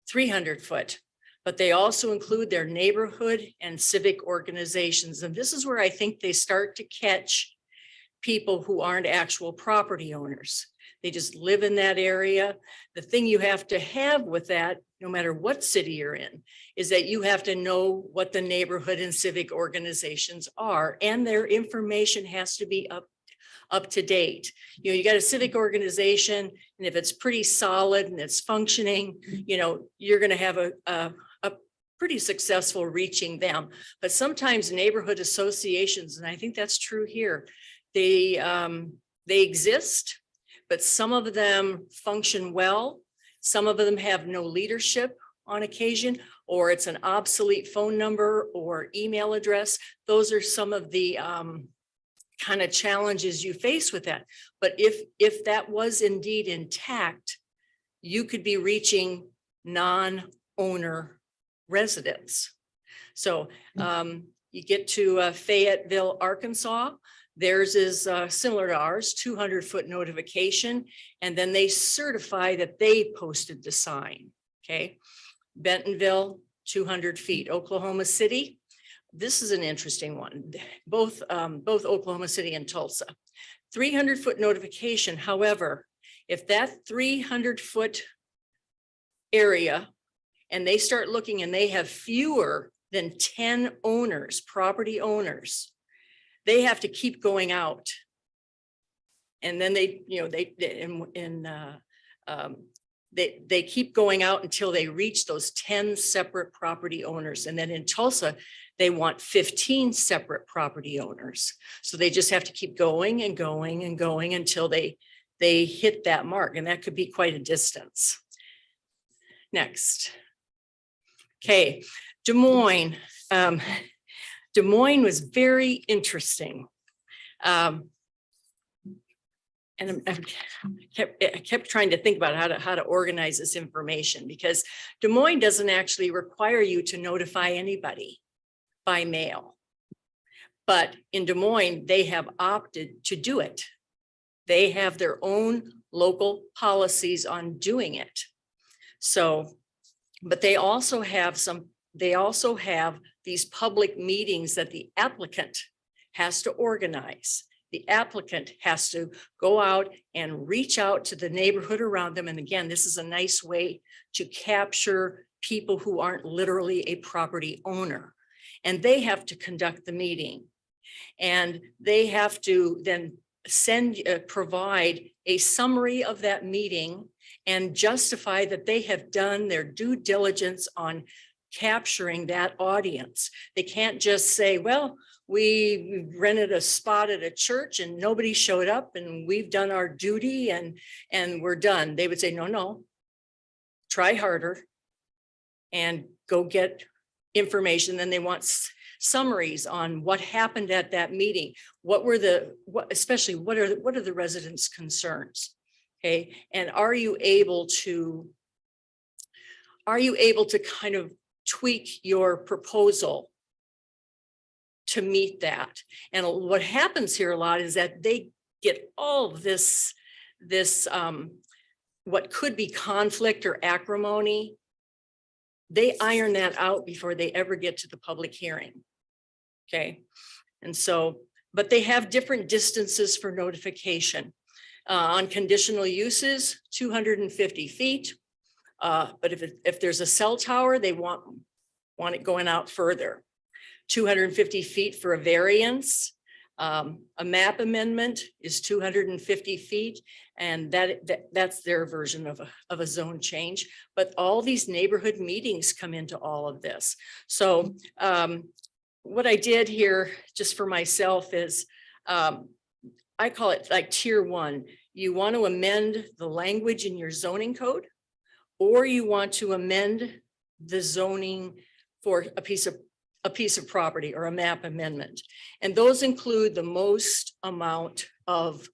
300 foot, but they also include their neighborhood and civic organizations. And this is where I think they start to catch people who aren't actual property owners. They just live in that area. The thing you have to have with that, no matter what city you're in, is that you have to know what the neighborhood and civic organizations are, and their information has to be up to date. You got a civic organization, and if it's pretty solid and it's functioning, you're going to have a pretty successful reaching them. But sometimes neighborhood associations, and I think that's true here, they exist, but some of them function well. Some of them have no leadership on occasion, or it's an obsolete phone number or email address. Those are some of the kind of challenges you face with that. But if that was indeed intact, you could be reaching non-owner residents. So you get to Fayetteville, Arkansas. Theirs is similar to ours, 200-foot notification, and then they certify that they posted the sign. Okay, Bentonville, 200 feet. Oklahoma City, this is an interesting one. Both Oklahoma City and Tulsa, 300-foot notification. However, if that 300-foot area, and they start looking and they have fewer than 10 owners, property owners, they have to keep going out. And then they keep going out until they reach those 10 separate property owners. And then in Tulsa, they want 15 separate property owners. So they just have to keep going and going and going until they hit that mark. And that could be quite a distance. Next. Okay, Des Moines. Des Moines was very interesting. And I kept trying to think about how to organize this information, because Des Moines doesn't actually require you to notify anybody by mail. But in Des Moines, they have opted to do it. They have their own local policies on doing it. So, but they also have these public meetings that the applicant has to organize. The applicant has to go out and reach out to the neighborhood around them. And again, this is a nice way to capture people who aren't literally a property owner. And they have to conduct the meeting. And they have to then provide a summary of that meeting and justify that they have done their due diligence on capturing that audience. They can't just say, well, we rented a spot at a church and nobody showed up and we've done our duty and we're done. They would say, no, try harder and go get information. Then they want summaries on what happened at that meeting. Especially what are the residents' concerns? Okay. And are you able to kind of tweak your proposal to meet that? And what happens here a lot is that they get all of this what could be conflict or acrimony. They iron that out before they ever get to the public hearing. Okay. And so, but they have different distances for notification. On conditional uses, 250 feet. But if there's a cell tower, they want it going out further. 250 feet for a variance. A map amendment is 250 feet. And that's their version of a zone change. But all these neighborhood meetings come into all of this. So what I did here just for myself is I call it like tier 1. You want to amend the language in your zoning code, or you want to amend the zoning for a piece of property or a map amendment. And those include the most amount of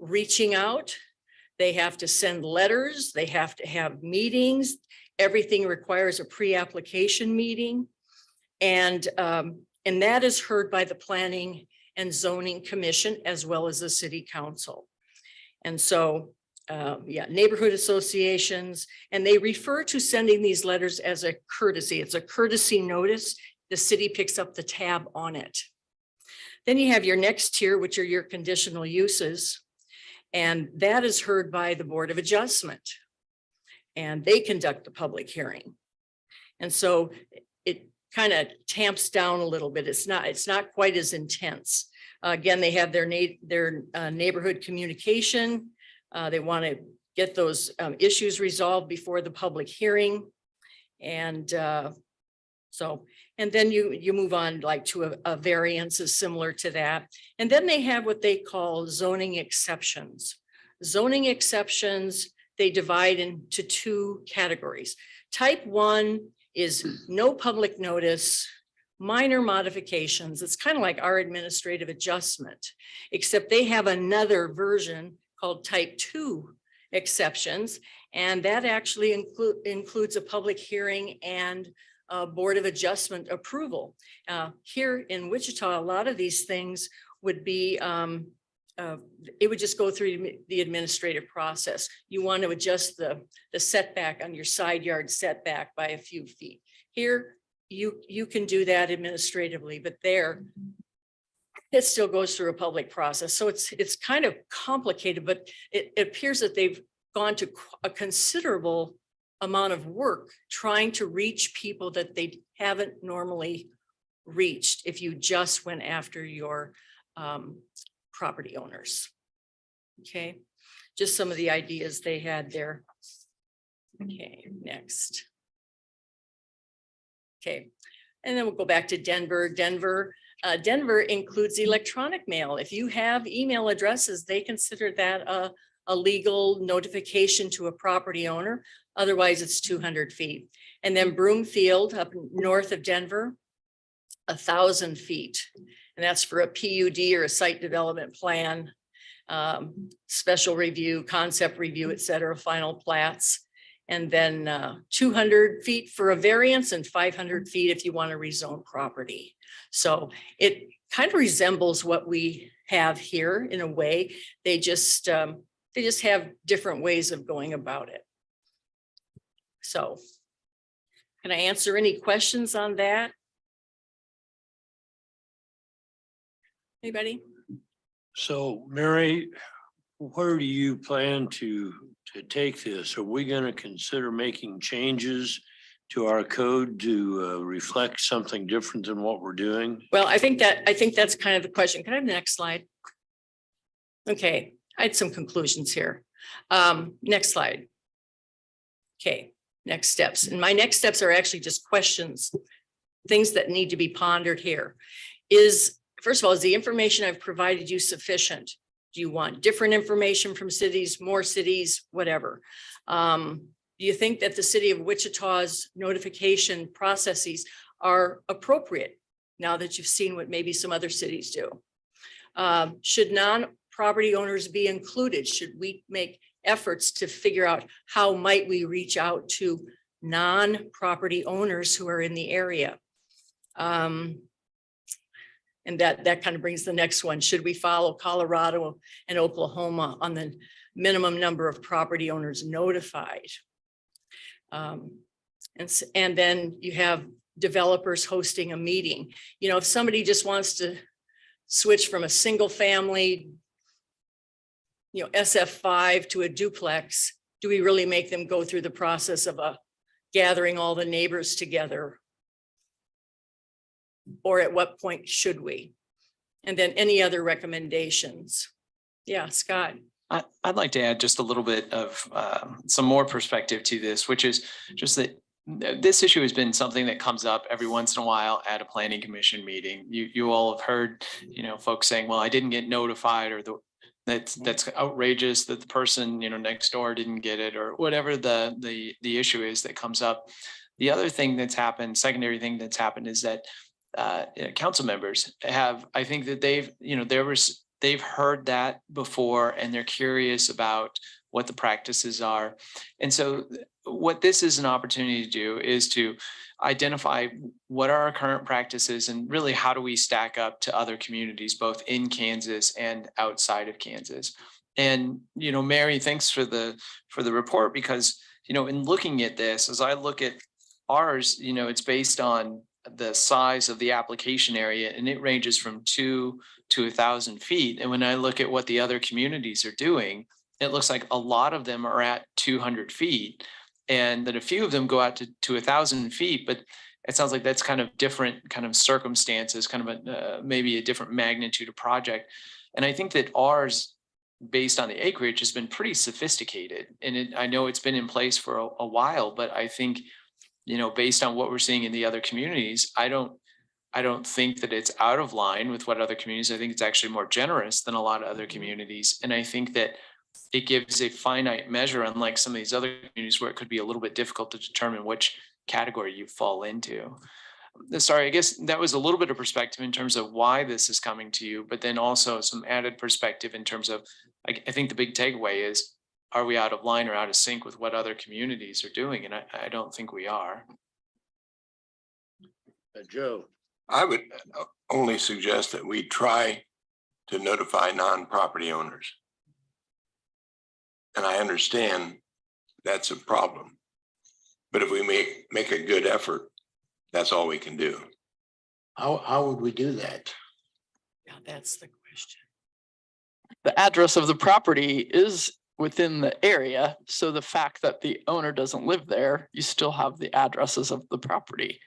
reaching out. They have to send letters. They have to have meetings. Everything requires a pre-application meeting. And that is heard by the Planning and Zoning Commission as well as the City Council. And so, neighborhood associations, and they refer to sending these letters as a courtesy. It's a courtesy notice. The city picks up the tab on it. Then you have your next tier, which are your conditional uses. And that is heard by the Board of Adjustment. And they conduct the public hearing. And so it kind of tamps down a little bit. It's not quite as intense. Again, they have their neighborhood communication. They want to get those issues resolved before the public hearing. And and then you move on like to a variance is similar to that. And then they have what they call zoning exceptions. Zoning exceptions, they divide into 2 categories. Type 1 is no public notice, minor modifications. It's kind of like our administrative adjustment, except they have another version called type 2 exceptions. And that actually includes a public hearing and a Board of Adjustment approval. Here in Wichita, a lot of these things would be, it would just go through the administrative process. You want to adjust the setback on your side yard setback by a few feet. Here, you can do that administratively, but there, it still goes through a public process. So it's kind of complicated, but it appears that they've gone to a considerable amount of work trying to reach people that they haven't normally reached if you just went after your property owners. Okay, just some of the ideas they had there. Okay, next. Okay, and then we'll go back to Denver. Denver includes electronic mail. If you have email addresses, they consider that a legal notification to a property owner. Otherwise, it's 200 feet. And then Broomfield up north of Denver, 1,000 feet. And that's for a PUD or a site development plan, special review, concept review, et cetera, final plats. And then 200 feet for a variance and 500 feet if you want to rezone property. So it kind of resembles what we have here in a way. They just have different ways of going about it. So can I answer any questions on that? Anybody? So Mary, where do you plan to take this? Are we going to consider making changes to our code to reflect something different than what we're doing? Well, I think that's kind of the question. Can I have the next slide? Okay, I had some conclusions here. Next slide. Okay, next steps. And my next steps are actually just questions, things that need to be pondered here. First of all, is the information I've provided you sufficient? Do you want different information from cities, more cities, whatever? Do you think that the city of Wichita's notification processes are appropriate now that you've seen what maybe some other cities do? Should non-property owners be included? Should we make efforts to figure out how might we reach out to non-property owners who are in the area? And that kind of brings the next one. Should we follow Colorado and Oklahoma on the minimum number of property owners notified? And then you have developers hosting a meeting. You know, if somebody just wants to switch from a single family, you know, SF5 to a duplex, do we really make them go through the process of gathering all the neighbors together? Or at what point should we? And then any other recommendations? Yeah, Scott. I'd like to add just a little bit of some more perspective to this, which is just that this issue has been something that comes up every once in a while at a planning commission meeting. You all have heard, you know, folks saying, well, I didn't get notified, or that's outrageous that the person, you know, next door didn't get it, or whatever the issue is that comes up. The other thing that's happened, secondary thing that's happened, is that council members have, I think that they've heard that before, and they're curious about what the practices are. And so what this is an opportunity to do is to identify what are our current practices, and really how do we stack up to other communities, both in Kansas and outside of Kansas. And, you know, Mary, thanks for the report, because, you know, in looking at this, as I look at ours, you know, it's based on the size of the application area, and it ranges from 2 to 1,000 feet. And when I look at what the other communities are doing, it looks like a lot of them are at 200 feet, and that a few of them go out to 1,000 feet. But it sounds like that's kind of different kind of circumstances, kind of maybe a different magnitude of project. And I think that ours, based on the acreage, has been pretty sophisticated. And I know it's been in place for a while, but I think, you know, based on what we're seeing in the other communities, I don't think that it's out of line with what other communities. I think it's actually more generous than a lot of other communities. And I think that it gives a finite measure, unlike some of these other communities where it could be a little bit difficult to determine which category you fall into. Sorry, I guess that was a little bit of perspective in terms of why this is coming to you, but then also some added perspective in terms of, I think the big takeaway is, are we out of line or out of sync with what other communities are doing? And I don't think we are. Joe. I would only suggest that we try to notify non-property owners. And I understand that's a problem, but if we make a good effort, that's all we can do. How would we do that? Yeah, that's the question. The address of the property is within the area. So the fact that the owner doesn't live there, you still have the addresses of the property.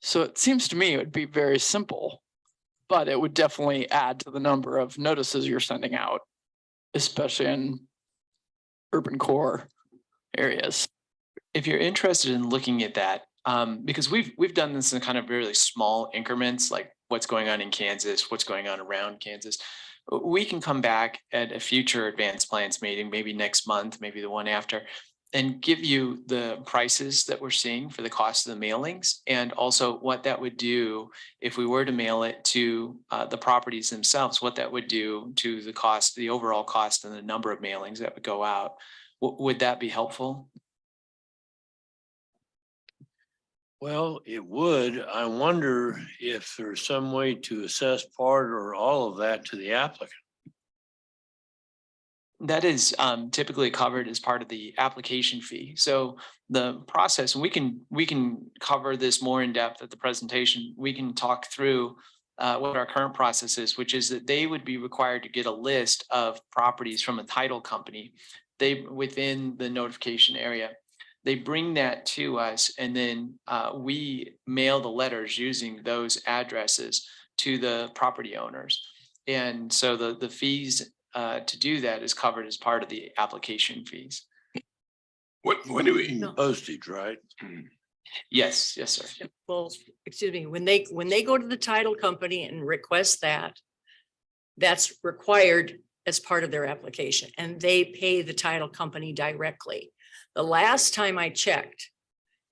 So it seems to me it would be very simple, but it would definitely add to the number of notices you're sending out, especially in urban core areas. If you're interested in looking at that, because we've done this in kind of really small increments, like what's going on in Kansas, what's going on around Kansas. We can come back at a future advanced plans meeting, maybe next month, maybe the one after, and give you the prices that we're seeing for the cost of the mailings, and also what that would do if we were to mail it to the properties themselves, what that would do to the cost, the overall cost, and the number of mailings that would go out. Would that be helpful? Well, it would. I wonder if there's some way to assess part or all of that to the applicant. That is typically covered as part of the application fee. So the process, and we can cover this more in depth at the presentation. We can talk through what our current process is, which is that they would be required to get a list of properties from a title company. They, within the notification area, they bring that to us, and then we mail the letters using those addresses to the property owners. And so the fees to do that is covered as part of the application fees. What do we? No. Postage, right? Yes, yes, sir. Well, excuse me, when they go to the title company and request that, that's required as part of their application, and they pay the title company directly. The last time I checked,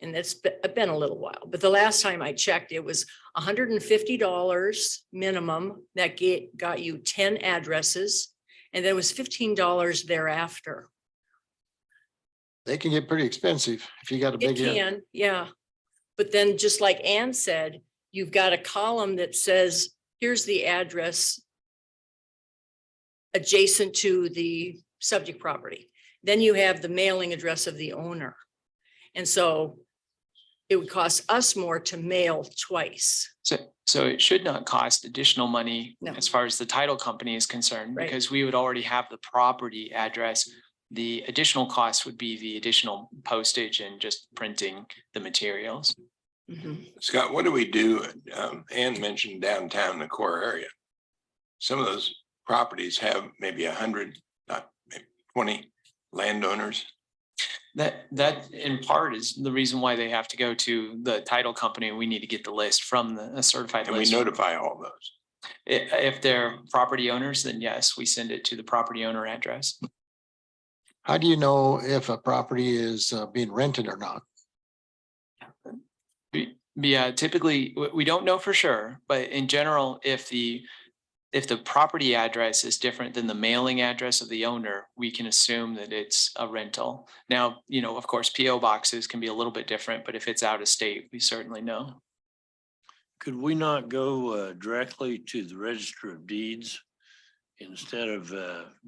and it's been a little while, but the last time I checked, it was $150 minimum that got you 10 addresses, and then it was $15 thereafter. They can get pretty expensive if you got a It big. can, yeah. But then just like Ann said, you've got a column that says, here's the address adjacent to the subject property. Then you have the mailing address of the owner. And so it would cost us more to mail twice. So it should not cost additional money No. as far as the title company is concerned, Right. because we would already have the property address. The additional cost would be the additional postage and just printing the materials. Mhm. Scott, what do we do? Ann mentioned downtown, the core area. Some of those properties have maybe 100, not maybe 20 landowners. That in part is the reason why they have to go to the title company. We need to get the list from a certified And we list. notify all those. If they're property owners, then yes, we send it to the property owner address. How do you know if a property is being rented or not? Yeah, typically, we don't know for sure, but in general, if the property address is different than the mailing address of the owner, we can assume that it's a rental. Now, of course, PO boxes can be a little bit different, but if it's out of state, we certainly know. Could we not go directly to the Register of Deeds instead of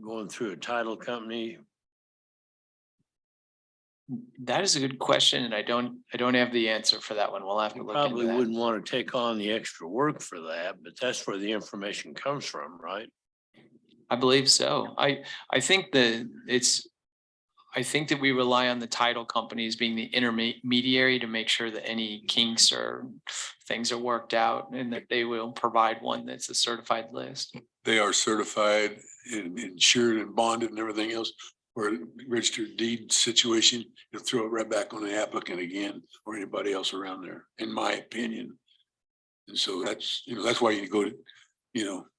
going through a title company? That is a good question, and I don't have the answer for that one. We'll have to You look probably into that. wouldn't want to take on the extra work for that, but that's where the information comes from, right? I believe so. I think that we rely on the title companies being the intermediary to make sure that any kinks or things are worked out, and that they will provide one that's a certified list. They are certified and insured and bonded and everything else. Or registered deed situation, you'll throw it right back on the applicant again or anybody else around there, in my opinion. And so that's, that's why you go to,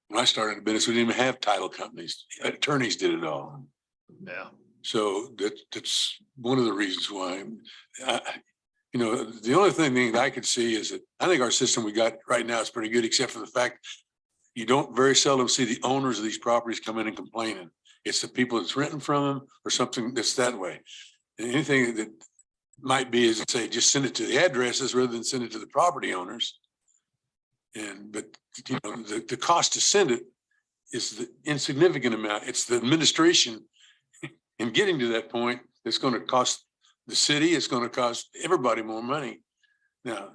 when I started in business, we didn't even have title companies. Attorneys did it all. Yeah. So that's one of the reasons why. The only thing that I could see is that I think our system we got right now is pretty good, except for the fact you don't very seldom see the owners of these properties come in and complaining. It's the people that's renting from them or something that's that way. And anything that might be is to say, just send it to the addresses rather than send it to the property owners. But the cost to send it is the insignificant amount. It's the administration in getting to that point that's going to cost the city. It's going to cost everybody more money. Now,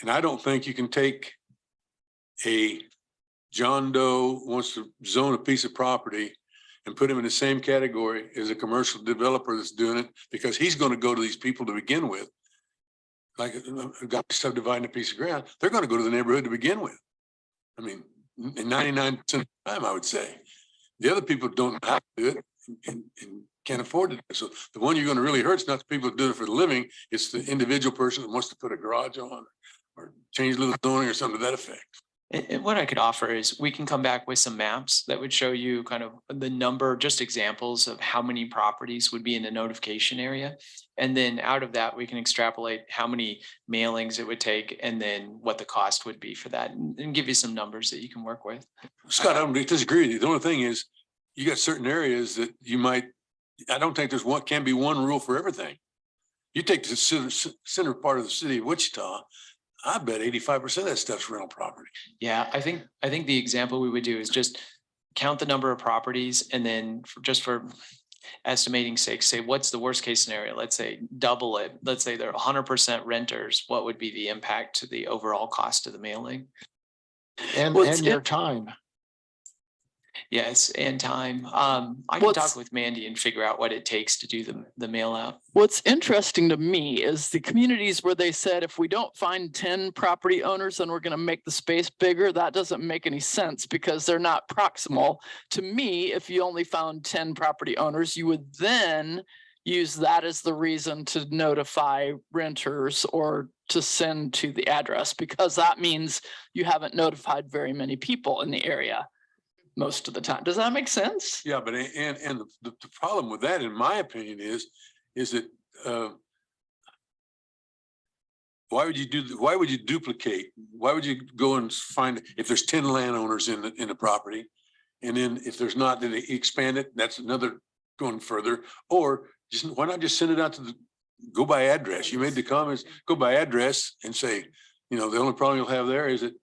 and I don't think you can take a John Doe wants to zone a piece of property and put him in the same category as a commercial developer that's doing it, because he's going to go to these people to begin with. Like a guy subdividing a piece of ground, they're going to go to the neighborhood to begin with. I mean, in 99% of the time, I would say. The other people don't know how to do it and can't afford to do it. So the one you're going to really hurt is not the people that do it for the living, it's the individual person that wants to put a garage on or change a little zoning or something to that effect. And what I could offer is we can come back with some maps that would show you kind of the number, just examples of how many properties would be in the notification area. And then out of that, we can extrapolate how many mailings it would take and then what the cost would be for that and give you some numbers that you can work with. Scott, I don't disagree with you. The only thing is, you got certain areas that you might, I don't think can be one rule for everything. You take the center part of the city of Wichita, I bet 85% of that stuff's rental property. Yeah, I think the example we would do is just count the number of properties and then just for estimating sake, say what's the worst case scenario? Let's say double it. Let's say they're 100% renters. What would be the impact to the overall cost of the mailing? And your time. Yes, and time. I can talk with Mandy and figure out what it takes to do the mail out. What's interesting to me is the communities where they said, if we don't find 10 property owners, then we're going to make the space bigger. That doesn't make any sense because they're not proximal. To me, if you only found 10 property owners, you would then use that as the reason to notify renters or to send to the address, because that means you haven't notified very many people in the area most of the time. Does that make sense? Yeah, but the problem with that, in my opinion, is that why would you duplicate? Why would you go and find, if there's 10 landowners in the property, and then if there's not, then they expand it, that's another going further, or just why not just send it out to go by address? You made the comments, go by address and say, the only problem you'll have there is that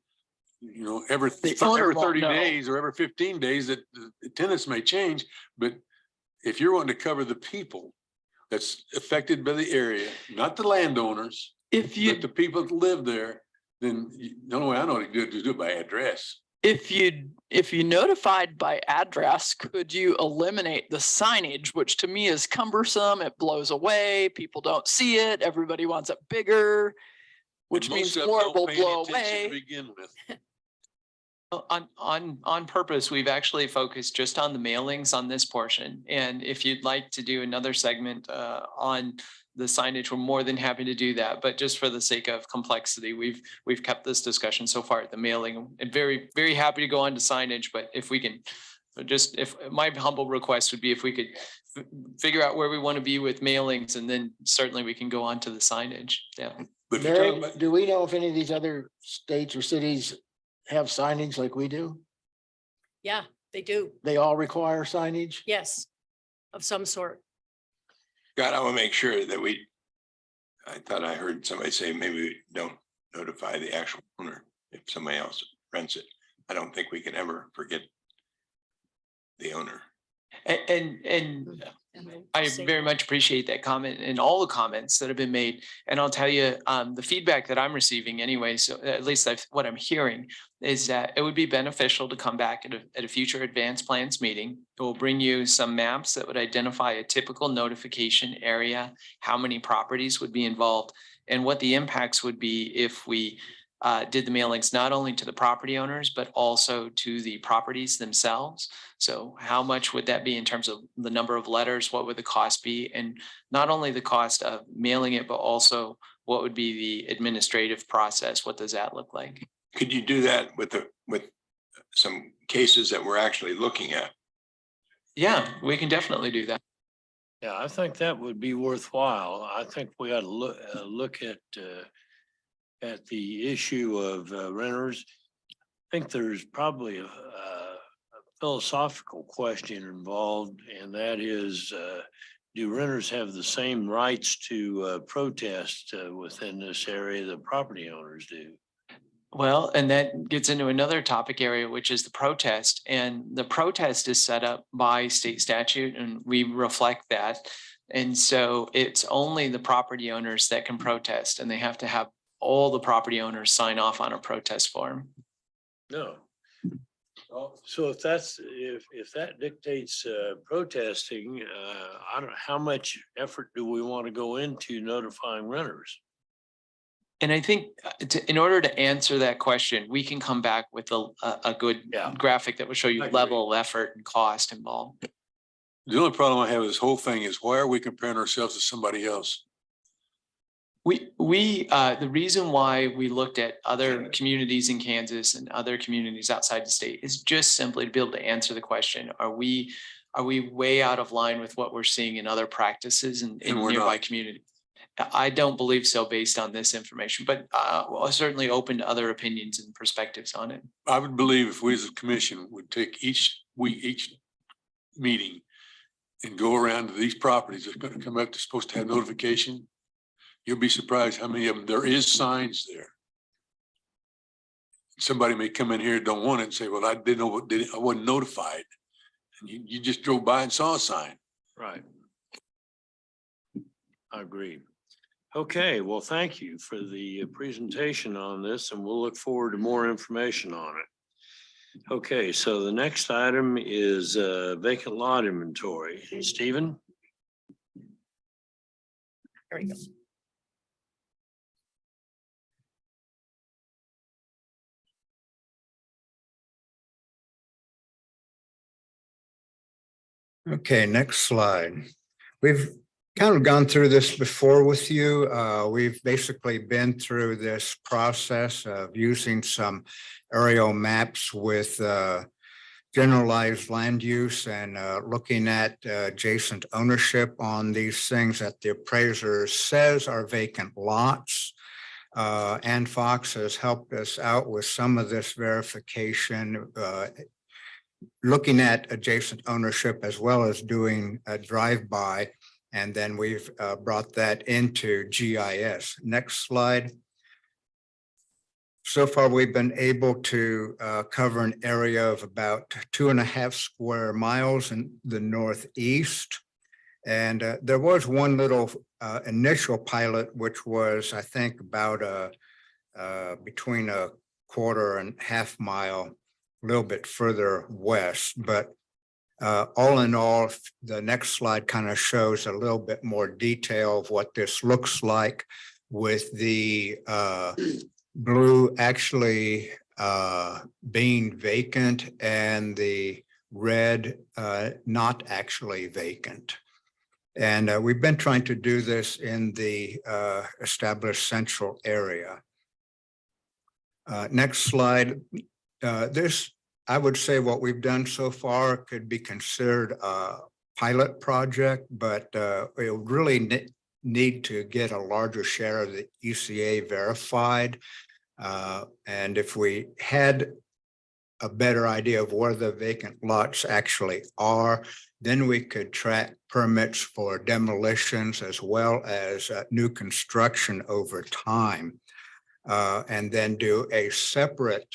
every 30 days or every 15 days that the tenants may change. But if you're wanting to cover the people that's affected by the area, not the landowners, but the people that live there, then the only way I know to do it is do it by address. If you notified by address, could you eliminate the signage, which to me is cumbersome? It blows away. People don't see it. Everybody wants it bigger, which means more will blow away. Begin with. On purpose, we've actually focused just on the mailings on this portion. And if you'd like to do another segment on the signage, we're more than happy to do that. But just for the sake of complexity, we've kept this discussion so far at the mailing. And very, very happy to go on to signage. But if we can if my humble request would be if we could figure out where we want to be with mailings, and then certainly we can go on to the signage. Yeah. But if you're Mary, talking about, do we know if any of these other states or cities have signage like we do? Yeah, they do. They all require signage? Yes, of some sort. God, I want to make sure that I thought I heard somebody say maybe we don't notify the actual owner if somebody else rents it. I don't think we can ever forget the owner. And I very much appreciate that comment and all the comments that have been made. And I'll tell you, the feedback that I'm receiving anyway, so at least what I'm hearing is that it would be beneficial to come back at a future advanced plans meeting. It will bring you some maps that would identify a typical notification area, how many properties would be involved, and what the impacts would be if we did the mailings not only to the property owners, but also to the properties themselves. So how much would that be in terms of the number of letters? What would the cost be? And not only the cost of mailing it, but also what would be the administrative process? What does that look like? Could you do that with some cases that we're actually looking at? Yeah, we can definitely do that. Yeah, I think that would be worthwhile. I think we ought to look at the issue of renters. I think there's probably a philosophical question involved, and that is, do renters have the same rights to protest within this area that property owners do? Well, and that gets into another topic area, which is the protest. And the protest is set up by state statute, and we reflect that. And so it's only the property owners that can protest, and they have to have all the property owners sign off on a protest form. No. So if that dictates protesting, I don't know, how much effort do we want to go into notifying renters? And I think in order to answer that question, we can come back with a good graphic that will show you level of effort and cost involved. the only problem I have with this whole thing is why are we comparing ourselves to somebody else? The reason why we looked at other communities in Kansas and other communities outside the state is just simply to be able to answer the question, are we way out of line with what we're seeing in other practices in And we're nearby not. communities? I don't believe so based on this information, but well, certainly open to other opinions and perspectives on it. I would believe if we as a commission would take each meeting and go around to these properties that's gonna come up, that's supposed to have notification, you'll be surprised how many of them, there is signs there. Somebody may come in here, don't want it and say, well, I didn't know what, I wasn't notified. And you just drove by and saw a sign. Right. I agree. Okay, well, thank you for the presentation on this, and we'll look forward to more information on it. Okay, so the next item is vacant lot inventory. Stephen? There we go. Okay, next slide. We've kind of gone through this before with you. We've basically been through this process of using some aerial maps with generalized land use and looking at adjacent ownership on these things that the appraiser says are vacant lots. Ann Fox has helped us out with some of this verification, looking at adjacent ownership as well as doing a drive-by. And then we've brought that into GIS. Next slide. So far, we've been able to cover an area of about 2.5 square miles in the northeast. And there was one little initial pilot, which was, I think, about between 1/4 and 1/2 mile, a little bit further west. But all in all, the next slide kind of shows a little bit more detail of what this looks like, with the blue actually being vacant and the red not actually vacant. And we've been trying to do this in the established central area. Next slide. This, I would say, what we've done so far could be considered a pilot project, but it would really need to get a larger share of the ECA verified. And if we had a better idea of where the vacant lots actually are, then we could track permits for demolitions as well as new construction over time. And then do a separate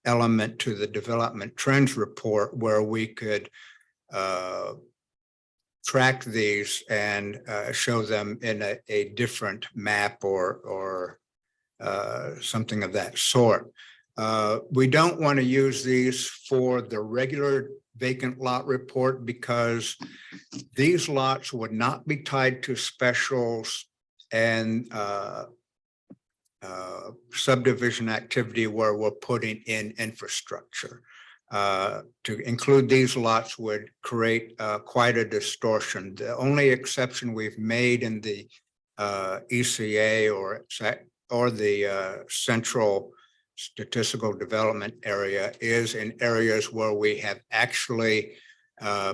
element to the development trends report where we could track these and show them in a different map or something of that sort. We don't want to use these for the regular vacant lot report because these lots would not be tied to specials and subdivision activity where we're putting in infrastructure. To include these lots would create quite a distortion. The only exception we've made in the ECA or the central statistical development area is in areas where we have actually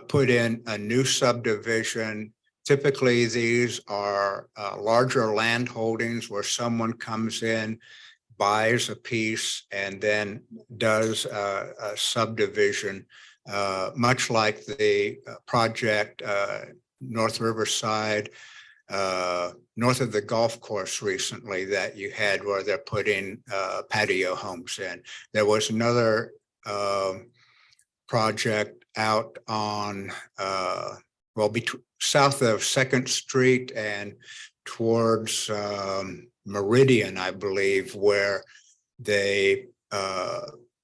put in a new subdivision. Typically, these are larger land holdings where someone comes in, buys a piece, and then does a subdivision, much like the project North Riverside, north of the golf course recently that you had where they're putting patio homes in. There was another project out on, south of 2nd Street and towards Meridian, I believe, where they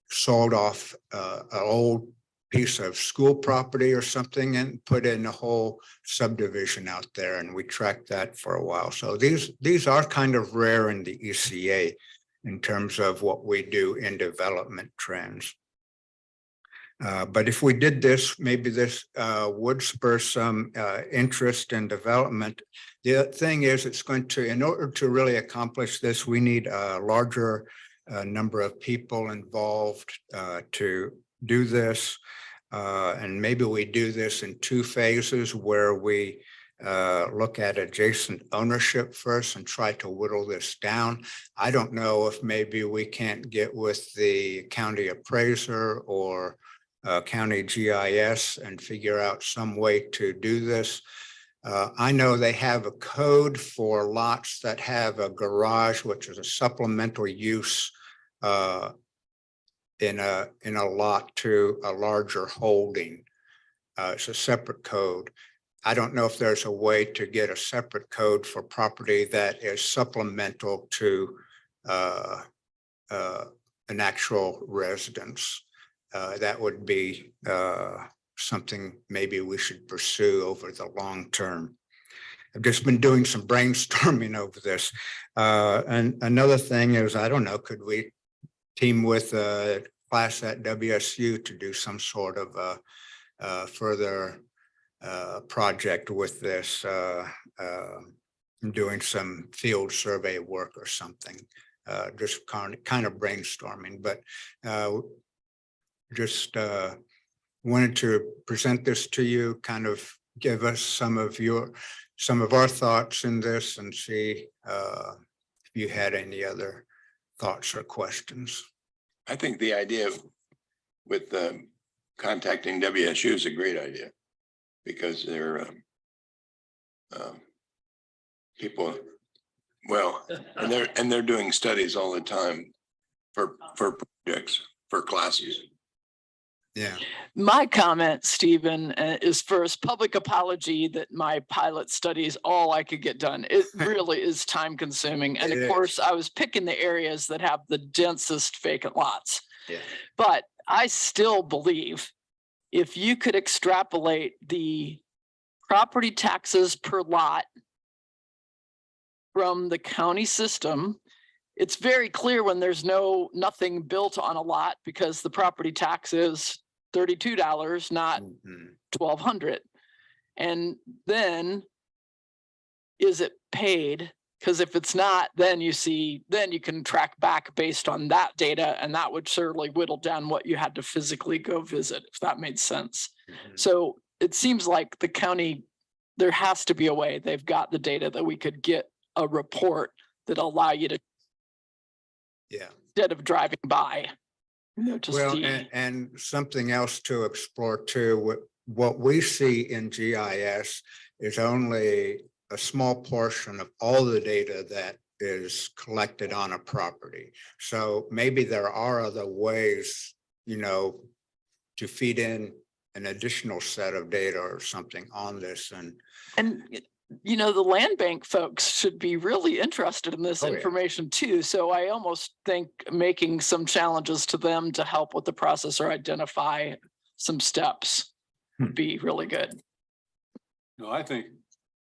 sold off an old piece of school property or something and put in a whole subdivision out there, and we tracked that for a while. So these are kind of rare in the ECA in terms of what we do in development trends. But if we did this, maybe this would spur some interest and development. The thing is, it's going to, in order to really accomplish this, we need a larger number of people involved to do this. And maybe we do this in two phases where we look at adjacent ownership first and try to whittle this down. I don't know if maybe we can't get with the county appraiser or county GIS and figure out some way to do this. I know they have a code for lots that have a garage, which is a supplemental use in a lot to a larger holding. It's a separate code. I don't know if there's a way to get a separate code for property that is supplemental to an actual residence. That would be something maybe we should pursue over the long term. I've just been doing some brainstorming over this. And another thing is, I don't know, could we team with a class at WSU to do some sort of further project with this, doing some field survey work or something, just kind of brainstorming, but just wanted to present this to you, kind of give us some of our thoughts in this and see if you had any other thoughts or questions. I think the idea with contacting WSU is a great idea, because they're people, well, and they're doing studies all the time for projects, for classes. Yeah. My comment, Stephen, is first, public apology that my pilot study is all I could get done. It really is time consuming. And of course, I was picking the areas that have the densest vacant lots. Yeah. But I still believe if you could extrapolate the property taxes per lot from the county system, it's very clear when there's nothing built on a lot, because the property tax is $32, not $1,200. And then is it paid? Because if it's not, then you can track back based on that data, and that would certainly whittle down what you had to physically go visit, if that made sense. So it seems like the county, there has to be a way, they've got the data, that we could get a report that'll allow you to, instead of driving by, to Well, see. and something else to explore too, what we see in GIS is only a small portion of all the data that is collected on a property. So maybe there are other ways, to feed in an additional set of data or something on this. And the land bank folks should be really interested in this information too. So I almost think making some challenges to them to help with the process or identify some steps would be really good. No, I think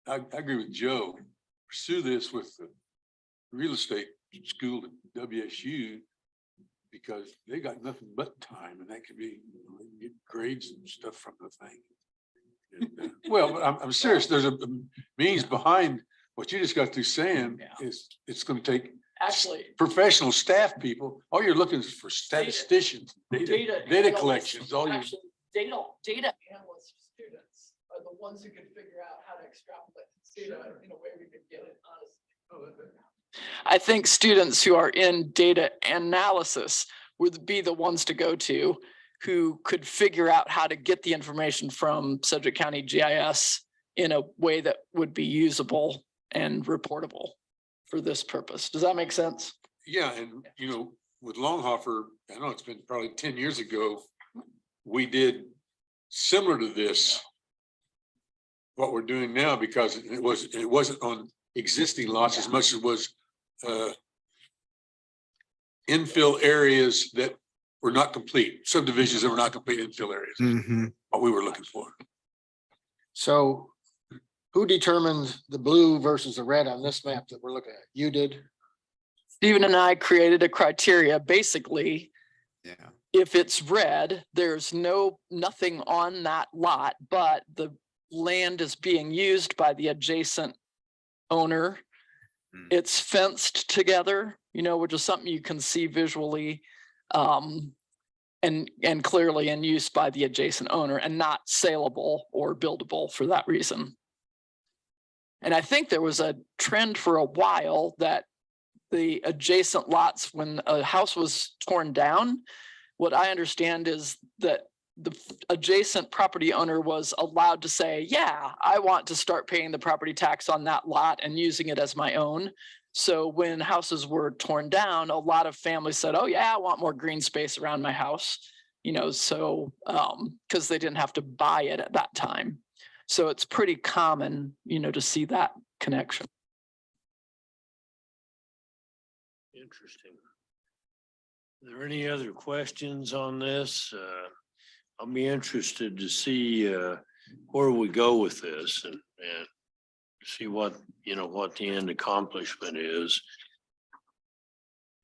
I agree with Joe. Pursue this with the real estate school at WSU, because they got nothing but time, and that could be, they can get grades and stuff from the thing. And, well, but I'm serious. There's a means behind what you just got through saying. Is it's going to take Actually professional staff people. All you're looking is for statisticians, data collections. All you data analyst students are the ones who can figure out how to extrapolate data in a way we could get it honestly. I think students who are in data analysis would be the ones to go to, who could figure out how to get the information from Sedgwick County GIS in a way that would be usable and reportable for this purpose. Does that make sense? Yeah, and with Longhofer, I know it's been probably 10 years ago, we did similar to this, what we're doing now, because it wasn't on existing lots as much as it was infill areas that were not complete, subdivisions that were not complete, infill areas. What we were looking for. So who determined the blue versus the red on this map that we're looking at? You did? Stephen and I created a criteria. Basically, if it's red, there's nothing on that lot, but the land is being used by the adjacent owner. It's fenced together, which is something you can see visually, and clearly in use by the adjacent owner and not saleable or buildable for that reason. And I think there was a trend for a while that the adjacent lots, when a house was torn down, what I understand is that the adjacent property owner was allowed to say, yeah, I want to start paying the property tax on that lot and using it as my own. So when houses were torn down, a lot of families said, oh yeah, I want more green space around my house, so because they didn't have to buy it at that time. So it's pretty common, to see that connection. Interesting. Are there any other questions on this? I'll be interested to see where we go with this and see what the end accomplishment is.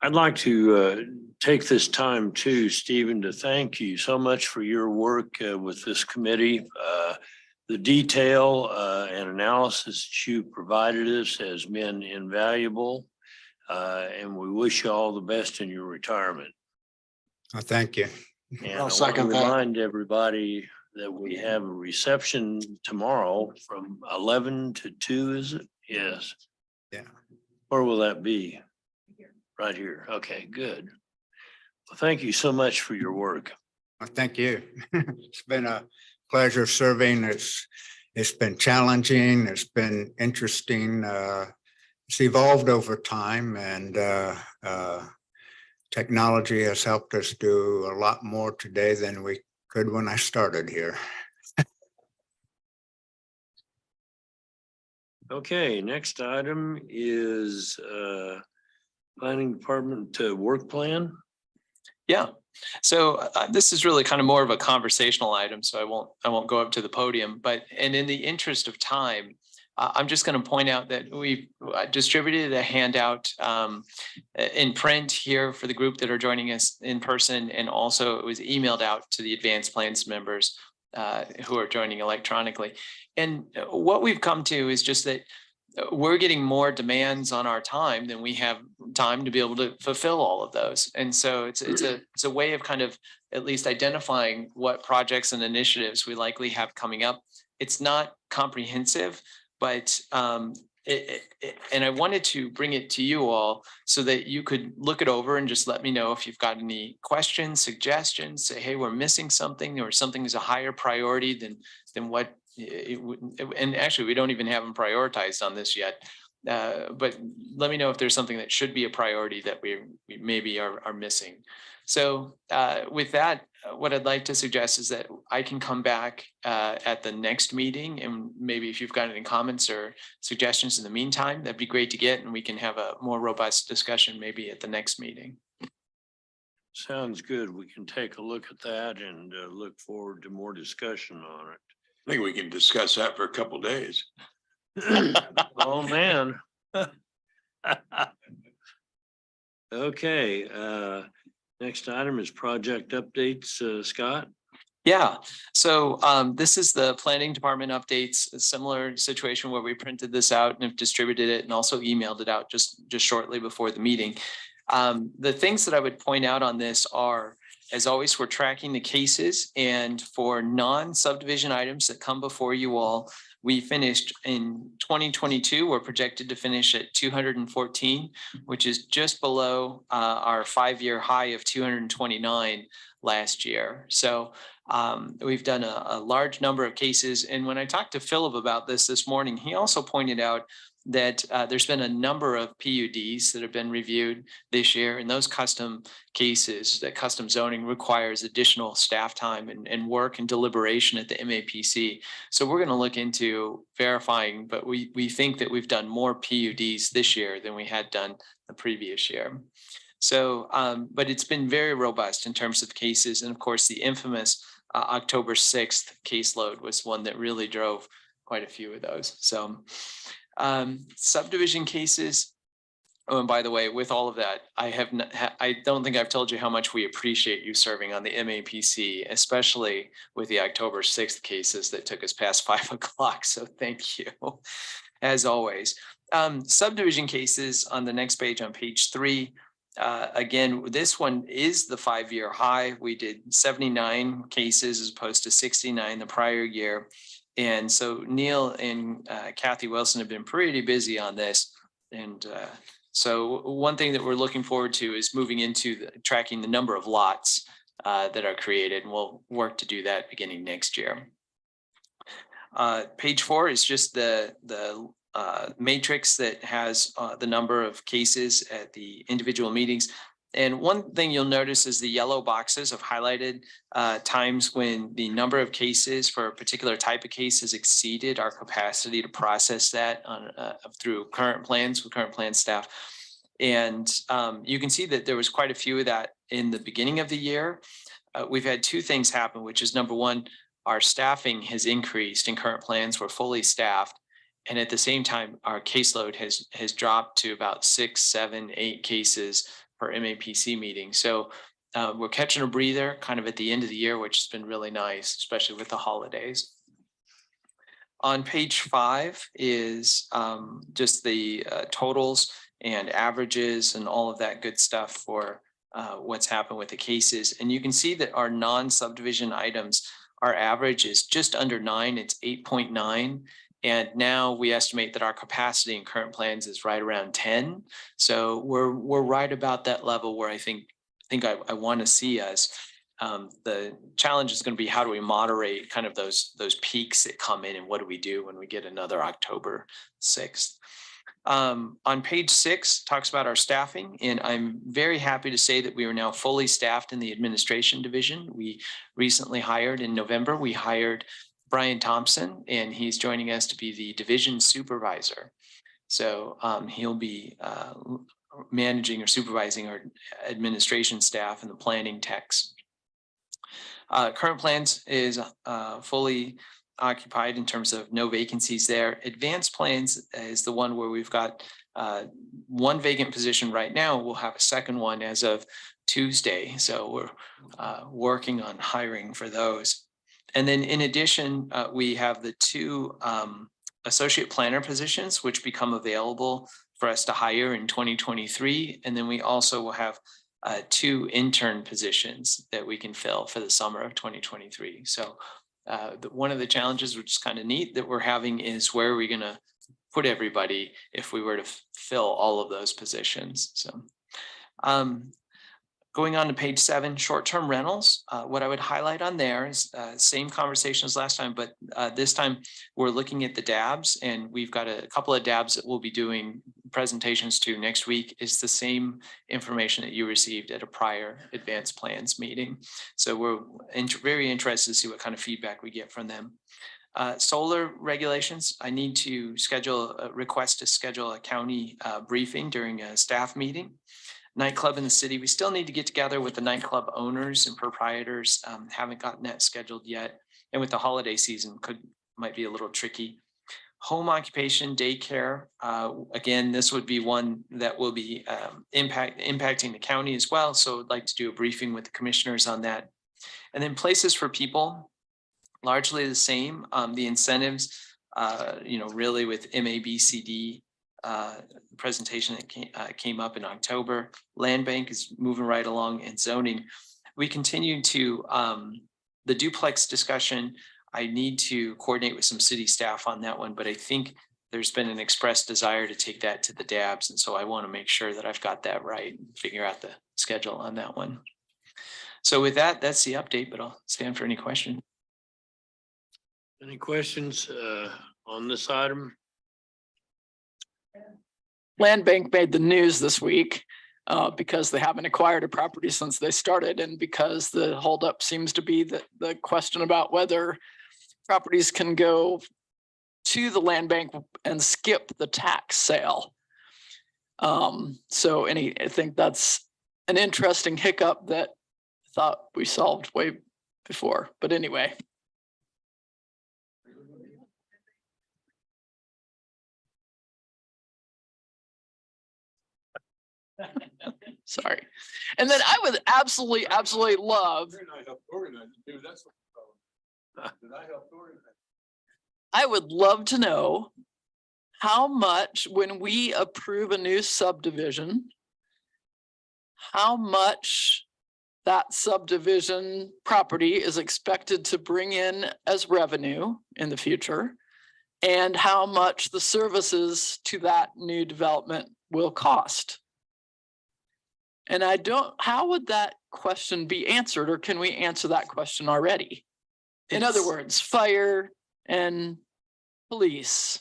I'd like to take this time too, Stephen, to thank you so much for your work with this committee. The detail and analysis that you provided us has been invaluable. And we wish you all the best in your retirement. Thank you. And I I'll want to second that. remind everybody that we have a reception tomorrow from 11 to 2, is it? Yes. Yeah. Where will that be? Right here. Okay, good. Well, thank you so much for your work. Thank you. It's been a pleasure serving. It's been challenging. It's been interesting. It's evolved over time, and technology has helped us do a lot more today than we could when I started here. Okay, next item is planning department work plan. Yeah, so this is really kind of more of a conversational item, so I won't go up to the podium, and in the interest of time, I'm just going to point out that we've distributed a handout in print here for the group that are joining us in person, and also it was emailed out to the advanced plans members who are joining electronically. And what we've come to is just that we're getting more demands on our time than we have time to be able to fulfill all of those. And so it's a way of kind of at least identifying what projects and initiatives we likely have coming up. It's not comprehensive, but and I wanted to bring it to you all so that you could look it over and just let me know if you've got any questions, suggestions, say, hey, we're missing something, or something is a higher priority than what and actually we don't even have them prioritized on this yet. But let me know if there's something that should be a priority that we maybe are missing. So with that, what I'd like to suggest is that I can come back at the next meeting, and maybe if you've got any comments or suggestions in the meantime, that'd be great to get, and we can have a more robust discussion maybe at the next meeting. Sounds good. We can take a look at that and look forward to more discussion on it. I think we can discuss that for a couple of days. Oh, man. Okay, next item is project updates, Scott. Yeah, so this is the planning department updates, a similar situation where we printed this out and have distributed it and also emailed it out just shortly before the meeting. The things that I would point out on this are, as always, we're tracking the cases, and for non-subdivision items that come before you all, we finished in 2022. We're projected to finish at 214, which is just below our 5-year high of 229 last year. So we've done a large number of cases. And when I talked to Philip about this morning, he also pointed out that there's been a number of PUDs that have been reviewed this year, and those custom cases, that custom zoning requires additional staff time and work and deliberation at the MAPC. So we're going to look into verifying, but we think that we've done more PUDs this year than we had done the previous year. So, but it's been very robust in terms of cases. And of course, the infamous October 6th caseload was one that really drove quite a few of those. So subdivision cases, Oh, and by the way, with all of that, I don't think I've told you how much we appreciate you serving on the MAPC, especially with the October 6th cases that took us past 5 o'clock. So thank you, as always. Subdivision cases on the next page, on page 3. Again, this one is the 5-year high. We did 79 cases as opposed to 69 the prior year. And so Neil and Kathy Wilson have been pretty busy on this. And so one thing that we're looking forward to is moving into tracking the number of lots that are created, and we'll work to do that beginning next year. Page 4 is just the matrix that has the number of cases at the individual meetings. And one thing you'll notice is the yellow boxes have highlighted times when the number of cases for a particular type of case has exceeded our capacity to process that on through current plans with current plan staff. And you can see that there was quite a few of that in the beginning of the year. We've had 2 things happen, which is number one, our staffing has increased in current plans. We're fully staffed. And at the same time, our caseload has dropped to about 6, 7, 8 cases per MAPC meeting. So we're catching a breather kind of at the end of the year, which has been really nice, especially with the holidays. On page 5 is just the totals and averages and all of that good stuff for what's happened with the cases. And you can see that our non-subdivision items, our average is just under 9, it's 8.9. And now we estimate that our capacity in current plans is right around 10. So we're right about that level where I think I want to see us. The challenge is going to be how do we moderate kind of those peaks that come in, and what do we do when we get another October 6th. On page 6 talks about our staffing, and I'm very happy to say that we are now fully staffed in the administration division. We recently hired in November, we hired Brian Thompson, and he's joining us to be the division supervisor. So he'll be managing or supervising our administration staff and the planning techs. Current plans is fully occupied in terms of no vacancies there. Advanced plans is the one where we've got 1 vacant position right now. We'll have a second one as of Tuesday. So we're working on hiring for those. And then in addition, we have the 2 associate planner positions, which become available for us to hire in 2023. And then we also will have 2 intern positions that we can fill for the summer of 2023. So one of the challenges, which is kind of neat, that we're having is where are we going to put everybody if we were to fill all of those positions. So going on to page 7, short-term rentals. What I would highlight on there is same conversation as last time, but this time we're looking at the DABs, and we've got a couple of DABs that we'll be doing presentations to next week. Is the same information that you received at a prior advanced plans meeting. So we're very interested to see what kind of feedback we get from them. Solar regulations, I need to schedule a request to schedule a county briefing during a staff meeting. Nightclub in the city, we still need to get together with the nightclub owners and proprietors. Haven't gotten that scheduled yet. And with the holiday season, might be a little tricky. Home occupation, daycare. Again, this would be one that will be impacting the county as well. So I'd like to do a briefing with the commissioners on that. And then places for people, largely the same. The incentives, really with MABCD, presentation that came up in October. Land bank is moving right along, and zoning. We continue to the duplex discussion. I need to coordinate with some city staff on that one, but I think there's been an expressed desire to take that to the DABs. And so I want to make sure that I've got that right and figure out the schedule on that one. So with that, that's the update, but I'll stand for any question. Any questions on this item? Land Bank made the news this week because they haven't acquired a property since they started, and because the holdup seems to be that the question about whether properties can go to the land bank and skip the tax sale. I think that's an interesting hiccup that I thought we solved way before, but anyway. Sorry. And then I would absolutely love, I would love to know how much, when we approve a new subdivision, how much that subdivision property is expected to bring in as revenue in the future, and how much the services to that new development will cost. And how would that question be answered, or can we answer that question already? In other words, fire and police.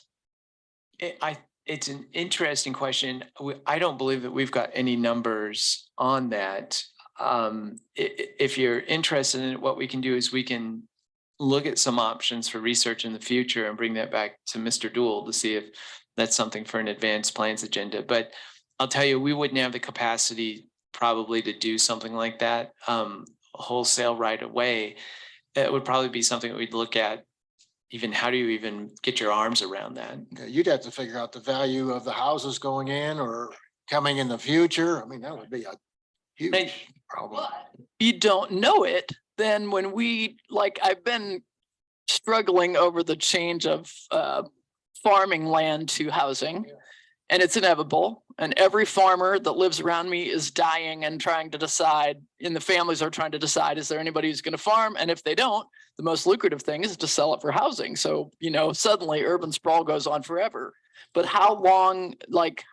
It's an interesting question. I don't believe that we've got any numbers on that. If you're interested in it, what we can do is we can look at some options for research in the future and bring that back to Mr. Dool to see if that's something for an advanced plans agenda. But I'll tell you, we wouldn't have the capacity probably to do something like that wholesale right away. It would probably be something that we'd look at. Even how do you even get your arms around that? Okay, you'd have to figure out the value of the houses going in or coming in the future. I mean, that would be a huge problem. You don't know it, then when I've been struggling over the change of farming land to housing, and it's inevitable. And every farmer that lives around me is dying and trying to decide, and the families are trying to decide, is there anybody who's going to farm? And if they don't, the most lucrative thing is to sell it for housing. So, suddenly urban sprawl goes on forever. But how long,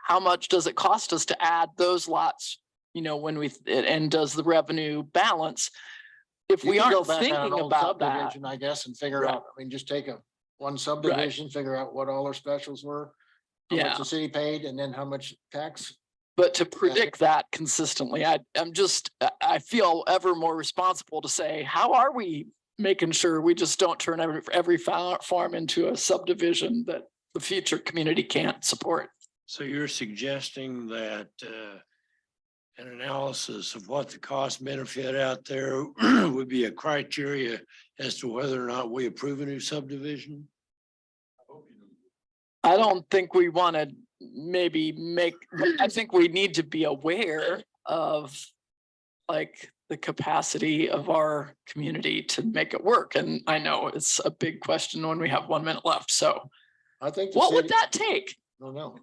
how much does it cost us to add those lots, and does the revenue balance? If we aren't thinking about that, I guess, and figure out, just take one subdivision, figure out what all our specials were, how much the city paid, and then how much tax. But to predict that consistently, I feel ever more responsible to say, how are we making sure we just don't turn every farm into a subdivision that the future community can't support? So you're suggesting that an analysis of what the cost benefit out there would be a criteria as to whether or not we approve a new subdivision? I don't think we want to I think we need to be aware of the capacity of our community to make it work. And I know it's a big question when we have 1 minute left. So I think what would that take? I don't know.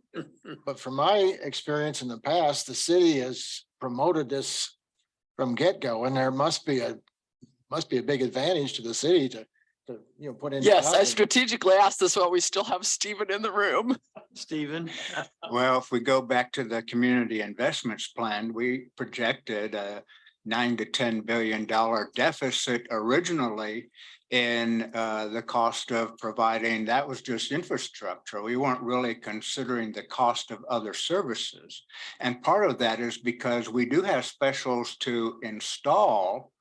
But from my experience in the past, the city has promoted this from get-go, and there must be a big advantage to the city to put in. Yes, I strategically asked this while we still have Stephen in the room. Stephen? Well, if we go back to the community investments plan, we projected a $9 to $10 billion deficit originally in the cost of providing, that was just infrastructure. We weren't really considering the cost of other services. And part of that is because we do have specials to install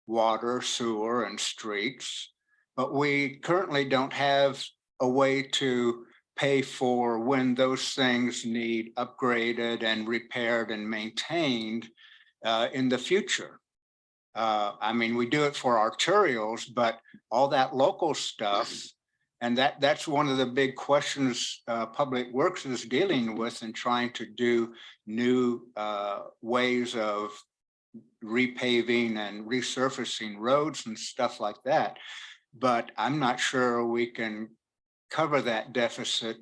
water, sewer, and streets, but we currently don't have a way to pay for when those things need upgraded and repaired and maintained in the future. We do it for arterials, but all that local stuff, and that's one of the big questions Public Works is dealing with and trying to do new ways of repaving and resurfacing roads and stuff like that. But I'm not sure we can cover that deficit,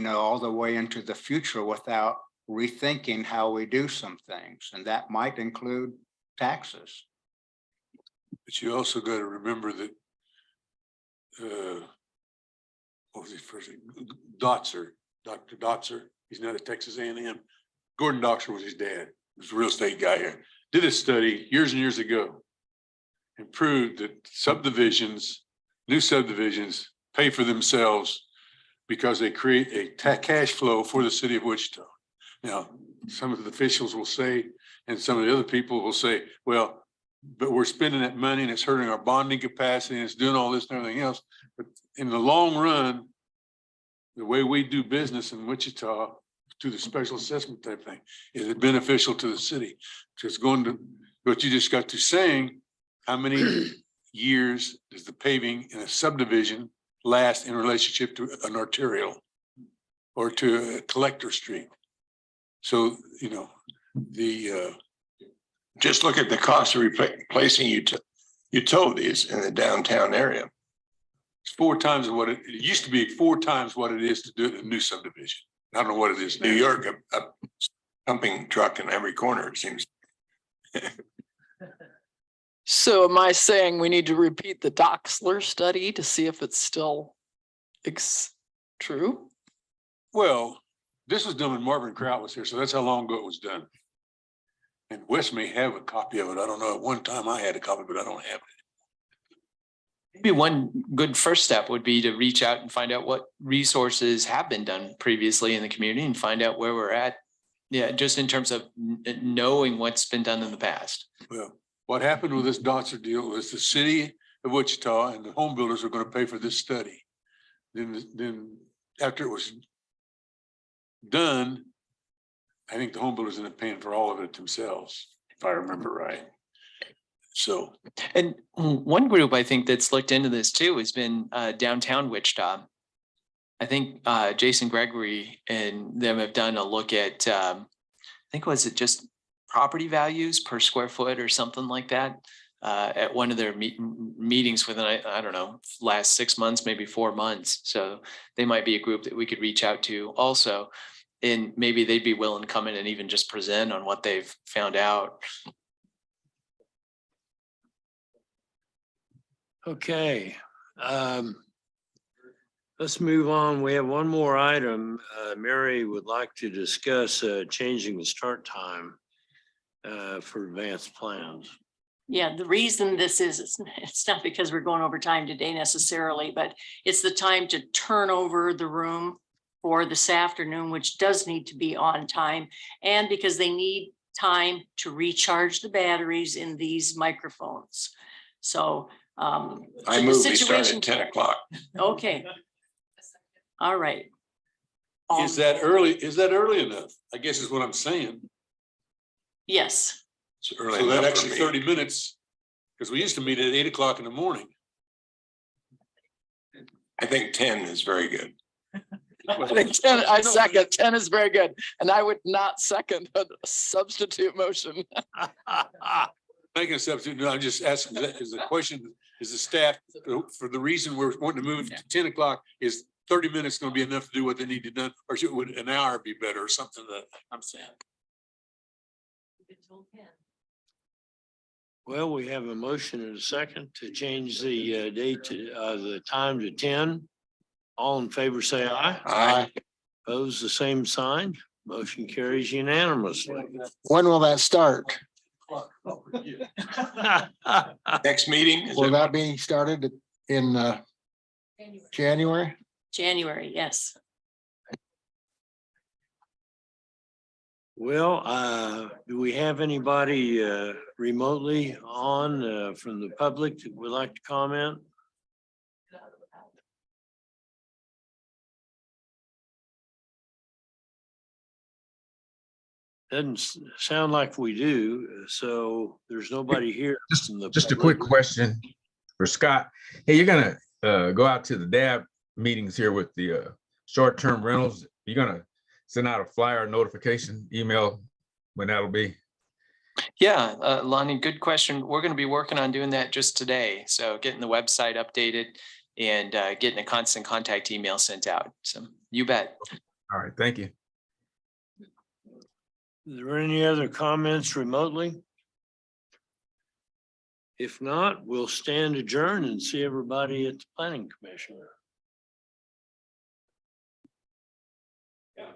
all the way into the future without rethinking how we do some things. And that might include taxes. But you also got to remember that, what was his first name? Dotzer, Dr. Dotzer, he's not at Texas A&M. Gordon Doxer was his dad. He was a real estate guy here. Did a study years and years ago and proved that new subdivisions pay for themselves because they create a cash flow for the city of Wichita. Now, some of the officials will say, and some of the other people will say, well, but we're spending that money and it's hurting our bonding capacity and it's doing all this and everything else. But in the long run, the way we do business in Wichita to the special assessment type thing, is it beneficial to the city? Just going to what you just got to saying, how many years does the paving in a subdivision last in relationship to an arterial or to a collector street? So, you know, the, Just look at the cost of replacing utilities in the downtown area. it's 4 times what it used to be, 4 times what it is to do it in a new subdivision. I don't know what it is. New York, a pumping truck in every corner, it seems. So am I saying we need to repeat the Doxler study to see if it's still true? Well, this was done when Marvin Kraut was here, so that's how long ago it was done. And Wes may have a copy of it. I don't know. At one time I had a copy, but I don't have it. Maybe one good first step would be to reach out and find out what resources have been done previously in the community and find out where we're at. Yeah, just in terms of knowing what's been done in the past. Well, what happened with this Dotzer deal was the city of Wichita and the home builders were going to pay for this study. Then after it was done, I think the home builders ended up paying for all of it themselves, if I remember right. So. And one group I think that's looked into this too has been downtown Wichita. I think Jason Gregory and them have done a look at, I think was it just property values per square foot or something like that at one of their meetings within, I don't know, last 6 months, maybe 4 months. So they might be a group that we could reach out to also. And maybe they'd be willing to come in and even just present on what they've found out. Okay. Let's move on. We have one more item. Mary would like to discuss changing the start time for advanced plans. Yeah, the reason this is, it's not because we're going over time today necessarily, but it's the time to turn over the room for this afternoon, which does need to be on time. And because they need time to recharge the batteries in these microphones. So I move we start at 10 o'clock. Okay. All right. Is that early? Is that early enough? I guess is what I'm saying. Yes. It's early So that enough actually for me. 30 minutes, because we used to meet at 8 o'clock in the morning. I think 10 is very good. I think 10, I second, 10 is very good. And I would not second a substitute motion. Making a substitute, no, I'm just asking, is the question, is the staff, for the reason we're wanting to move to 10 o'clock, is 30 minutes going to be enough to do what they need to do? Or would an hour be better or something that I'm saying? Well, we have a motion and a second to change the date to the time to 10. All in favor, say aye. Aye. Opposed, the same sign. Motion carries unanimously. When will that start? Next meeting? Is Will it- that be started in January? January, yes. Well, do we have anybody remotely on from the public that would like to comment? Doesn't sound like we do, so there's nobody here. from the Just a public. quick question for Scott. Hey, you're gonna go out to the DAB meetings here with the short-term rentals. You're gonna send out a flyer notification email when that'll be? Yeah, Lonnie, good question. We're going to be working on doing that just today. So getting the website updated and getting a constant contact email sent out. So you bet. All right, thank you. Is there any other comments remotely? If not, we'll stand adjourned and see everybody at the planning commission. Yeah.